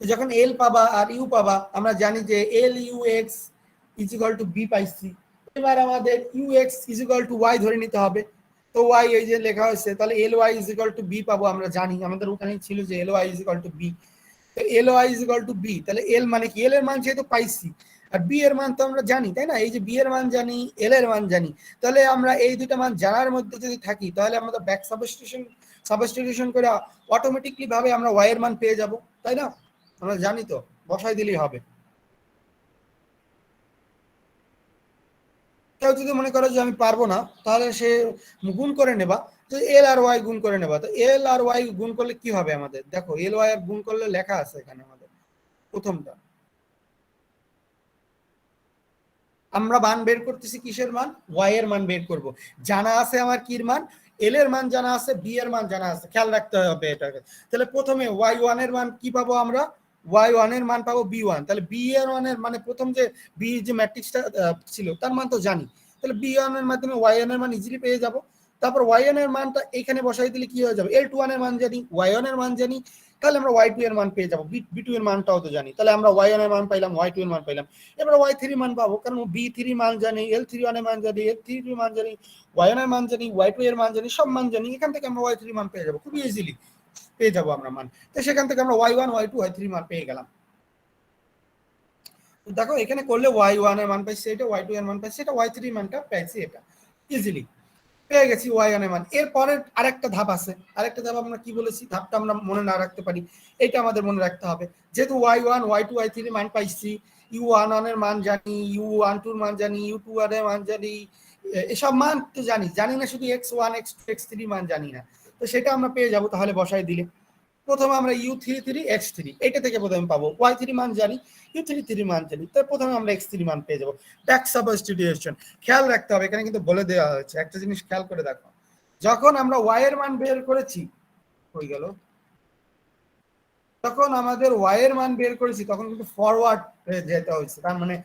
যখন এল পাবা আর ইউ পাবা, আমরা জানি যে L U X is equal to B পাইছি। এবার আমাদের U X is equal to Y ধরে নিতে হবে। তো ওয়াই এই যে লেখা হয়েছে, তাহলে L Y is equal to B পাবো, আমরা জানি আমাদের ওখানেই ছিল যে L Y is equal to B. তো L Y is equal to B, তাহলে এল মানে কি, এল এর মান যেহেতু পাইছি, আর বি এর মান তো আমরা জানি, তাই না? এই যে বি এর মান জানি, এল এর মান জানি, তাহলে আমরা এই দুটো মান জানার মধ্যে যদি থাকি তাহলে আমাদের ব্যাক সাবস্টিটিউশন করে অটোমেটিকলি ভাবে আমরা ওয়াই এর মান পেয়ে যাব, তাই না? আমরা জানি তো, বসাই দিলেই হবে। কেউ যদি মনে করে যে আমি পারবো না, তাহলে সে গুণ করে নেবা, তো এল আর ওয়াই গুণ করে নেবা। তো এল আর ওয়াই গুণ করলে কি হবে আমাদের, দেখো এল ওয়াই গুণ করলে লেখা আছে এখানে আমাদের প্রথমটা, আমরা মান বের করতেছি কিসের মান, ওয়াই এর মান বের করব। জানা আছে আমার কির মান, এল এর মান জানা আছে, বি এর মান জানা আছে, খেয়াল রাখতে হবে এটাকে। তাহলে প্রথমে ওয়াই ওয়ান এর মান কি পাবো আমরা, ওয়াই ওয়ান এর মান পাবো বি ওয়ান। তাহলে বি এর ওয়ানের মানে প্রথম যে বি যে ম্যাট্রিক্সটা ছিল তার মান তো জানি, তাহলে বি ওয়ান এর মাধ্যমে ওয়াই ওয়ান এর মান ইজিলি পেয়ে যাব। তারপর ওয়াই ওয়ান এর মানটা এখানে বসাই দিলে কি হয়ে যাবে, এল টু ওয়ান এর মান জানি, ওয়াই ওয়ান এর মান জানি, তাহলে আমরা ওয়াই টু এর মান পেয়ে যাবো, বি টু এর মানটাও তো জানি, তাহলে আমরা ওয়াই ওয়ান এর মান পাইলাম, ওয়াই টু এর মান পাইলাম। এবার ওয়াই থ্রি মান পাবো, কারণ বি থ্রি মান জানি, এল থ্রি ওয়ান এর মান জানি, এল থ্রি টু মান জানি, ওয়াই ওয়ান এর মান জানি, ওয়াই টু এর মান জানি, সব মান জানি, এখান থেকে আমরা ওয়াই থ্রি মান পেয়ে যাবো, খুবই ইজিলি পেয়ে যাবো আমরা মান। তো সেখান থেকে আমরা Y one Y two Y three মান পেয়ে গেলাম। দেখো এখানে করলে y1 এর মান পাইছি এটা, y2 এর মান পাইছি এটা, y3 এর মানটা পাইছি এটা, ইজিলি পেয়ে গেছি y1 এর মান। এরপরে আরেকটা ধাপ আছে, আরেকটা ধাপ আমরা কি বলেছি, ধাপটা আমরা মনে না রাখতে পারি, এটা আমাদের মনে রাখতে হবে। যেহেতু y1 y2 y3 এর মান পাইছি, u11 এর মান জানি, u12 এর মান জানি, u21 এর মান জানি, এসব মান তো জানি, জানি না শুধু x1 x2 x3 মান জানি না, তো সেটা আমরা পেয়ে যাব। তাহলে বসাই দিলে প্রথমে আমরা u33 x3 এটা থেকে প্রথমে পাবো, y3 মান জানি, u33 মান জানি, তার প্রথমে আমরা x3 মান পেয়ে যাবো। ব্যাক সাবস্টিটিউশন খেয়াল রাখতে হবে, এখানে কিন্তু বলে দেওয়া হয়েছে একটা জিনিস খেয়াল করে দেখো, যখন আমরা y এর মান বের করেছি, হয়ে গেল, তখন আমাদের y এর মান বের করেছি তখন কিন্তু ফরওয়ার্ড যেতে হয়েছে, তার মানে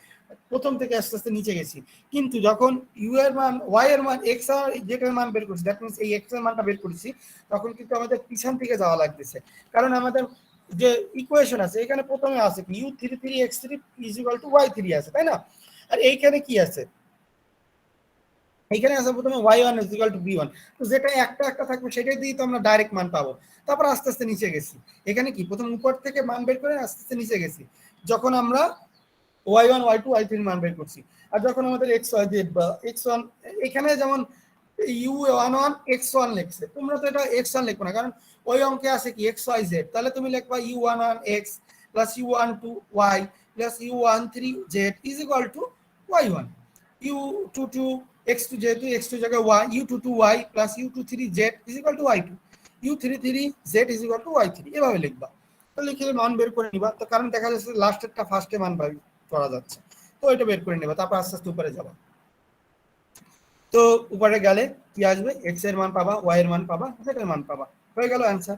প্রথম থেকে আস্তে আস্তে নিচে গেছি। কিন্তু যখন ইউ এর মান y এর মান x আর যেটার মান বের করছি, দ্যাট মিন্স এই x এর মানটা বের করেছি, তখন কিন্তু আমাদের পিছন থেকে যাওয়া লাগতেছে, কারণ আমাদের যে ইকুয়েশন আছে এখানে প্রথমে আছে কি u33 x3 = y3 আছে, তাই না? আর এইখানে কি আছে, এখানে আছে প্রথমে y1 = b1, তো যেটা একটা একটা থাকবে সেটাই দিয়ে তো আমরা ডাইরেক্ট মান পাবো। তারপর আস্তে আস্তে নিচে গেছি, এখানে কি প্রথম উপর থেকে মান বের করে আস্তে আস্তে নিচে গেছি, যখন আমরা y1 y2 y3 মান বের করছি। আর যখন আমাদের xyz বা x1, এখানে যেমন u11 x1 লিখছে, তোমরা তো এটা x1 লিখবে না, কারণ ওই অঙ্কে আছে কি xyz, তাহলে তুমি লিখবা u11 x plus u12 y plus u13 z = y1, u22 x2 যেহেতু x2 জায়গায় y, u22 y plus u23 z = y2, u33 z = y3, এভাবে লিখবা। তো লিখে মান বের করে নিবা, তো কারণ দেখা যাচ্ছে লাস্টেরটা ফার্স্টে মান বের করা যাচ্ছে, তো এটা বের করে নেবা, তারপর আস্তে আস্তে উপরে যাবা। তো উপরে গেলে কি আসবে, এক্স এর মান পাবা, ওয়াই এর মান পাবা, জেড এর মান পাবা, হয়ে গেল অ্যান্সার।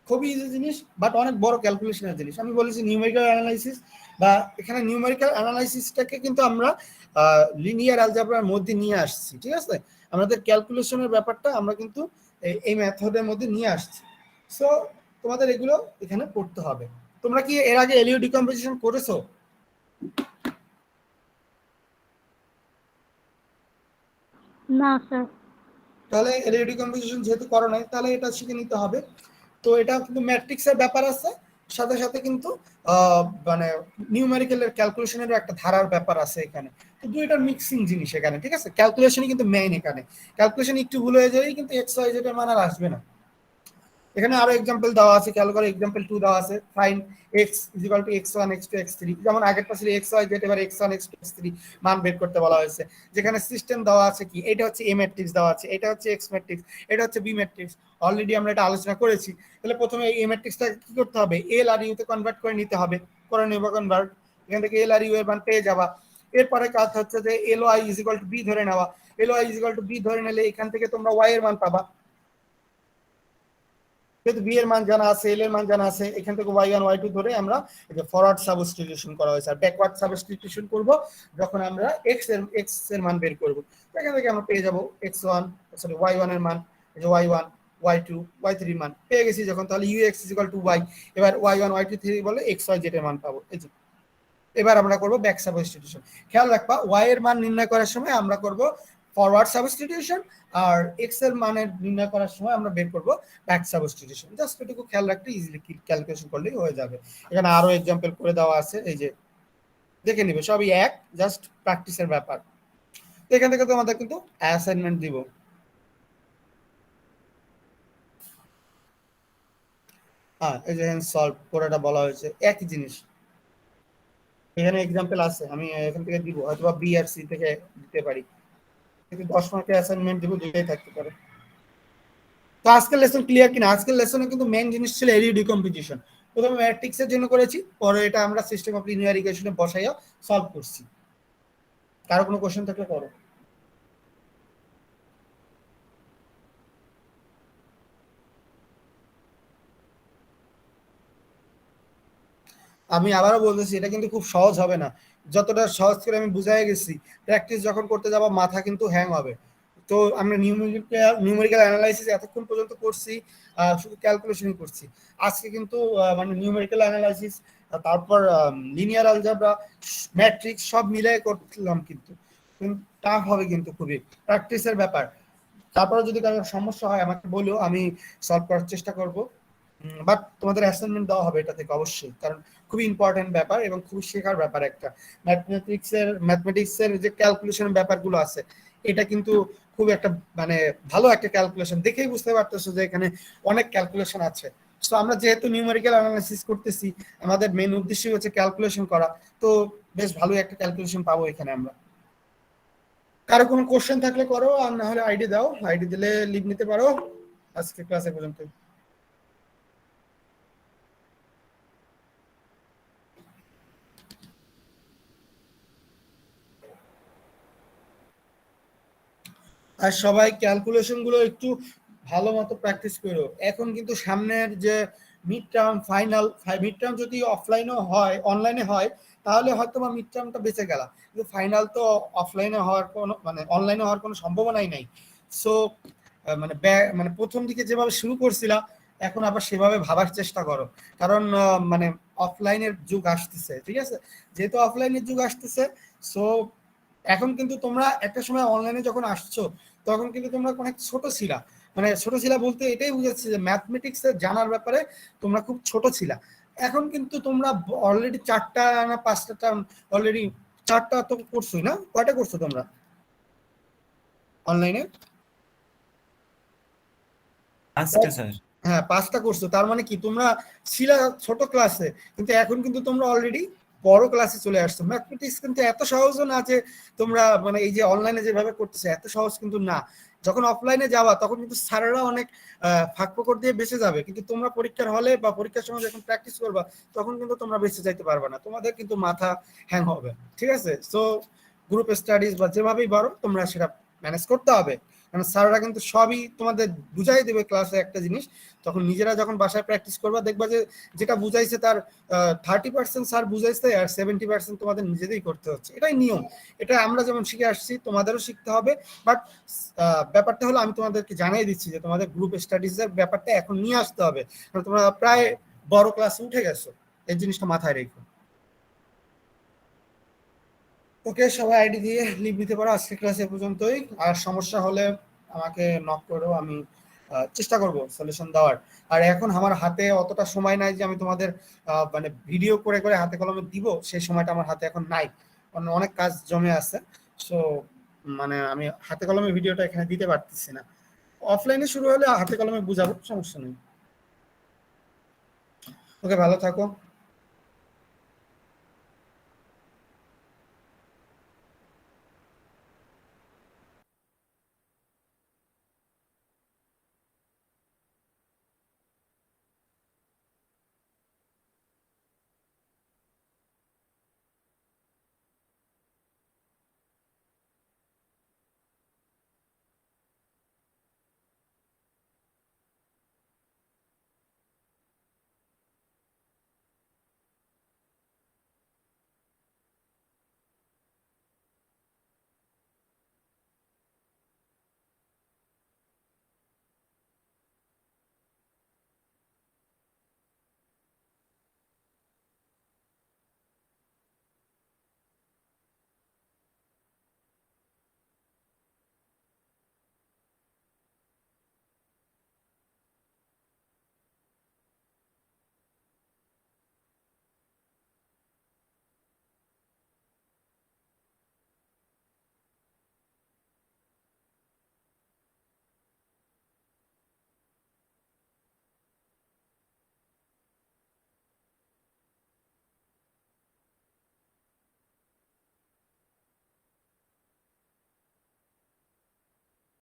খুবই ইজি জিনিস, বাট অনেক বড় ক্যালকুলেশনের জিনিস। আমি বলেছি নিউমেরিক্যাল অ্যানালাইসিস, বা এখানে নিউমেরিক্যাল অ্যানালাইসিসটাকে কিন্তু আমরা লিনিয়ার অ্যালজেব্রার মধ্যে নিয়ে আসছি, ঠিক আছে? আমাদের ক্যালকুলেশনের ব্যাপারটা আমরা কিন্তু এই মেথডের মধ্যে নিয়ে আসছি। সো তোমাদের এগুলো এখানে পড়তে হবে। তোমরা কি এর আগে এলইও ডিকম্পোজিশন করেছো? না স্যার। তাহলে এলইও ডিকম্পোজিশন যেহেতু করো নাই, তাহলে এটা শিখে নিতে হবে। তো এটা কিন্তু ম্যাট্রিক্সের ব্যাপার আছে, সাথে সাথে কিন্তু মানে নিউমেরিক্যালের ক্যালকুলেশনের একটা ধারার ব্যাপার আছে এখানে, তো দুইটার মিক্সিং জিনিস এখানে, ঠিক আছে? ক্যালকুলেশনই কিন্তু মেইন এখানে, ক্যালকুলেশন একটু ভুল হয়ে যাবেই কিন্তু এক্স ওয়াই জেড এর মান আর আসবে না। এখানে আরো एग्जांपल দেওয়া আছে, খেয়াল করো एग्जांपल 2 দেওয়া আছে, find x = x1 x2 x3, যেমন আগেরটা ছিল x y z, এবার x1 x2 x3 মান বের করতে বলা হয়েছে। যেখানে সিস্টেম দেওয়া আছে কি, এটা হচ্ছে a ম্যাট্রিক্স দেওয়া আছে, এটা হচ্ছে x ম্যাট্রিক্স, এটা হচ্ছে b ম্যাট্রিক্স, অলরেডি আমরা এটা আলোচনা করেছি। তাহলে প্রথমে এই a ম্যাট্রিক্সটা কি করতে হবে, l আর u তে কনভার্ট করে নিতে হবে, করে নেব কনভার্ট, এখান থেকে l আর u এর মান পেয়ে যাবা। এরপরে কাজ হচ্ছে যে ly = b ধরে নেওয়া, ly = b ধরে নিলে এখান থেকে তোমরা y এর মান পাবা, যেহেতু বি এর মান জানা আছে, এল এর মান জানা আছে, এখান থেকে y1 y2 ধরে আমরা এই যে ফরওয়ার্ড সাবস্টিটিউশন করা হয়েছে। আর ব্যাকওয়ার্ড সাবস্টিটিউশন করব যখন আমরা x এর মান বের করব, এখান থেকে আমরা পেয়ে যাব x1 সরি y1 এর মান, এই যে y1 y2 y3 মান পেয়ে গেছি যখন, তাহলে ux = y, এবার y1 y2 3 বলে x y z এর মান পাবো। এই যে এবার আমরা করব ব্যাক সাবস্টিটিউশন। খেয়াল রাখবা y এর মান নির্ণয় করার সময় আমরা করব ফরওয়ার্ড সাবস্টিটিউশন, আর x এর মানের নির্ণয় করার সময় আমরা বের করব ব্যাক সাবস্টিটিউশন। জাস্ট এটুকু খেয়াল রাখতে ইজিলি ক্যালকুলেশন করলেই হয়ে যাবে। এখানে আরো एग्जांपल করে দেওয়া আছে, এই যে দেখে নিবে, সবই এক, জাস্ট প্র্যাকটিসের ব্যাপার। তো এখান থেকে তোমাদের কিন্তু অ্যাসাইনমেন্ট দিব। হ্যাঁ, এই যে সলভ করাটা বলা হয়েছে, একই জিনিস। এখানে एग्जांपल আছে, আমি এখান থেকে দিব, অথবা বি আর সি থেকে দিতে পারি, কিন্তু 10 মার্কের অ্যাসাইনমেন্ট দিব, দুটোই থাকতে পারে। তো আজকের লেসন ক্লিয়ার কিনা? আজকের লেসনে কিন্তু মেইন জিনিস ছিল এরিয়া ডিকম্পোজিশন। প্রথমে ম্যাট্রিক্সের জন্য করেছি, পরে এটা আমরা সিস্টেম অফ লিনিয়ার ইকুয়েশনে বসাইয়া সলভ করছি। কারো কোনো কোশ্চেন থাকলে করো। আমি আবারও বলতেছি, এটা কিন্তু খুব সহজ হবে না, যতটা সহজ করে আমি বুঝাই গেছি, প্র্যাকটিস যখন করতে যাবো মাথা কিন্তু হ্যাং হবে। তো আমরা নিউমেরিক্যাল অ্যানালাইসিস এতক্ষণ পর্যন্ত করছি, শুধু ক্যালকুলেশনই করছি। আজকে কিন্তু মানে নিউমেরিক্যাল অ্যানালাইসিস, তারপর লিনিয়ার অলজেব্রা, ম্যাট্রিক্স সব মিলাই করলাম, কিন্তু টাফ হবে, কিন্তু খুবই প্র্যাকটিসের ব্যাপার। তারপরে যদি কারো সমস্যা হয় আমাকে বলো, আমি সলভ করার চেষ্টা করব। বাট তোমাদের অ্যাসাইনমেন্ট দেওয়া হবে এটা থেকে অবশ্যই, কারণ খুবই ইম্পর্টেন্ট ব্যাপার এবং খুবই শেখার ব্যাপার একটা। ম্যাথমেটিক্সের যে ক্যালকুলেশন ব্যাপারগুলো আছে, এটা কিন্তু খুব একটা মানে ভালো একটা ক্যালকুলেশন, দেখেই বুঝতে পারতেছো যে এখানে অনেক ক্যালকুলেশন আছে। তো আমরা যেহেতু নিউমেরিক্যাল অ্যানালাইসিস করতেছি, আমাদের মেন উদ্দেশ্যই হচ্ছে ক্যালকুলেশন করা, তো বেশ ভালোই একটা ক্যালকুলেশন পাবো এখানে আমরা। কারো কোনো কোশ্চেন থাকলে করো, আর না হলে আইডি দাও, আইডি দিলে লিভ নিতে পারো। আজকে ক্লাসে পর্যন্ত। আর সবাই ক্যালকুলেশন গুলো একটু ভালো মতো প্র্যাকটিস করো। এখন কিন্তু সামনের যে mid term, final mid term যদি অফলাইনে হয়, অনলাইনে হয়, তাহলে হয়তো বা মিড টার্মটা বেঁচে গেল, কিন্তু ফাইনাল তো অফলাইনে হওয়ার কোনো মানে অনলাইনে হওয়ার কোনো সম্ভাবনাই নাই। সো মানে মানে প্রথম দিকে যেভাবে শুরু করছিলা, এখন আবার সেভাবে ভাবার চেষ্টা করো। কারণ মানে অফলাইনের যুগ আসতেছে, ঠিক আছে? যেহেতু অফলাইনের যুগ আসতেছে, সো এখন কিন্তু তোমরা একটা সময় অনলাইনে যখন আসছো, তখন কিন্তু তোমরা অনেক ছোট ছিলা। মানে ছোট ছিলা বলতে এটাই বুঝাচ্ছে যে ম্যাথমেটিক্স জানার ব্যাপারে তোমরা খুব ছোট ছিলা। এখন কিন্তু তোমরা অলরেডি 4টা না 5টা টার্ম, অলরেডি 4টা তো করছোই না? কয়টা করছো তোমরা অনলাইনে? 5টা স্যার। হ্যাঁ, 5টা করছো, তার মানে কি তোমরা ছিলা ছোট ক্লাসে, কিন্তু এখন কিন্তু তোমরা অলরেডি বড় ক্লাসে চলে আসছো। ম্যাথমেটিক্স কিন্তু এত সহজও না যে তোমরা মানে এই যে অনলাইনে যেভাবে করতেছে এত সহজ কিন্তু না। যখন অফলাইনে যাওয়া তখন কিন্তু স্যারেরা অনেক ফাঁক ফোকর দিয়ে বেঁচে যাবে, কিন্তু তোমরা পরীক্ষার হলে বা পরীক্ষার সময় যখন প্র্যাকটিস করবা, তখন কিন্তু তোমরা বেঁচে যাইতে পারবে না, তোমাদের কিন্তু মাথা হ্যাং হবে। ঠিক আছে? সো গ্রুপ স্টাডিজ বা যেভাবেই পারো তোমরা সেটা ম্যানেজ করতে হবে, কারণ স্যাররা কিন্তু সবই তোমাদের বুঝাই দেবে ক্লাসে একটা জিনিস। তখন নিজেরা যখন বাসায় প্র্যাকটিস করবা, দেখবা যে যেটা বুঝাইছে তার 30% স্যার বুঝাইছে আর 70% তোমাদের নিজেদেরই করতে হচ্ছে। এটাই নিয়ম, এটা আমরা যেমন শিখে আসছি তোমাদেরও শিখতে হবে। বাট ব্যাপারটা হলো, আমি তোমাদেরকে জানিয়ে দিচ্ছি যে তোমাদের গ্রুপ স্টাডিজের ব্যাপারটা এখন নিয়ে আসতে হবে, কারণ তোমরা প্রায় বড় ক্লাসে উঠে গেছো, এই জিনিসটা মাথায় রেখো। ওকে, সবাই আইডি দিয়ে লিভ নিতে পারো, আজকে ক্লাসে পর্যন্তই। আর সমস্যা হলে আমাকে নক করো, আমি চেষ্টা করব সলিউশন দেওয়ার। আর এখন আমার হাতে অতটা সময় নাই যে আমি তোমাদের মানে ভিডিও করে করে হাতে কলমে দিব, সেই সময়টা আমার হাতে এখন নাই, কারণ অনেক কাজ জমে আছে। সো মানে আমি হাতে কলমে ভিডিওটা এখানে দিতে পারতেছি না। অফলাইনে শুরু হলে হাতে কলমে বুঝাবো, সমস্যা নেই। ওকে, ভালো থাকো।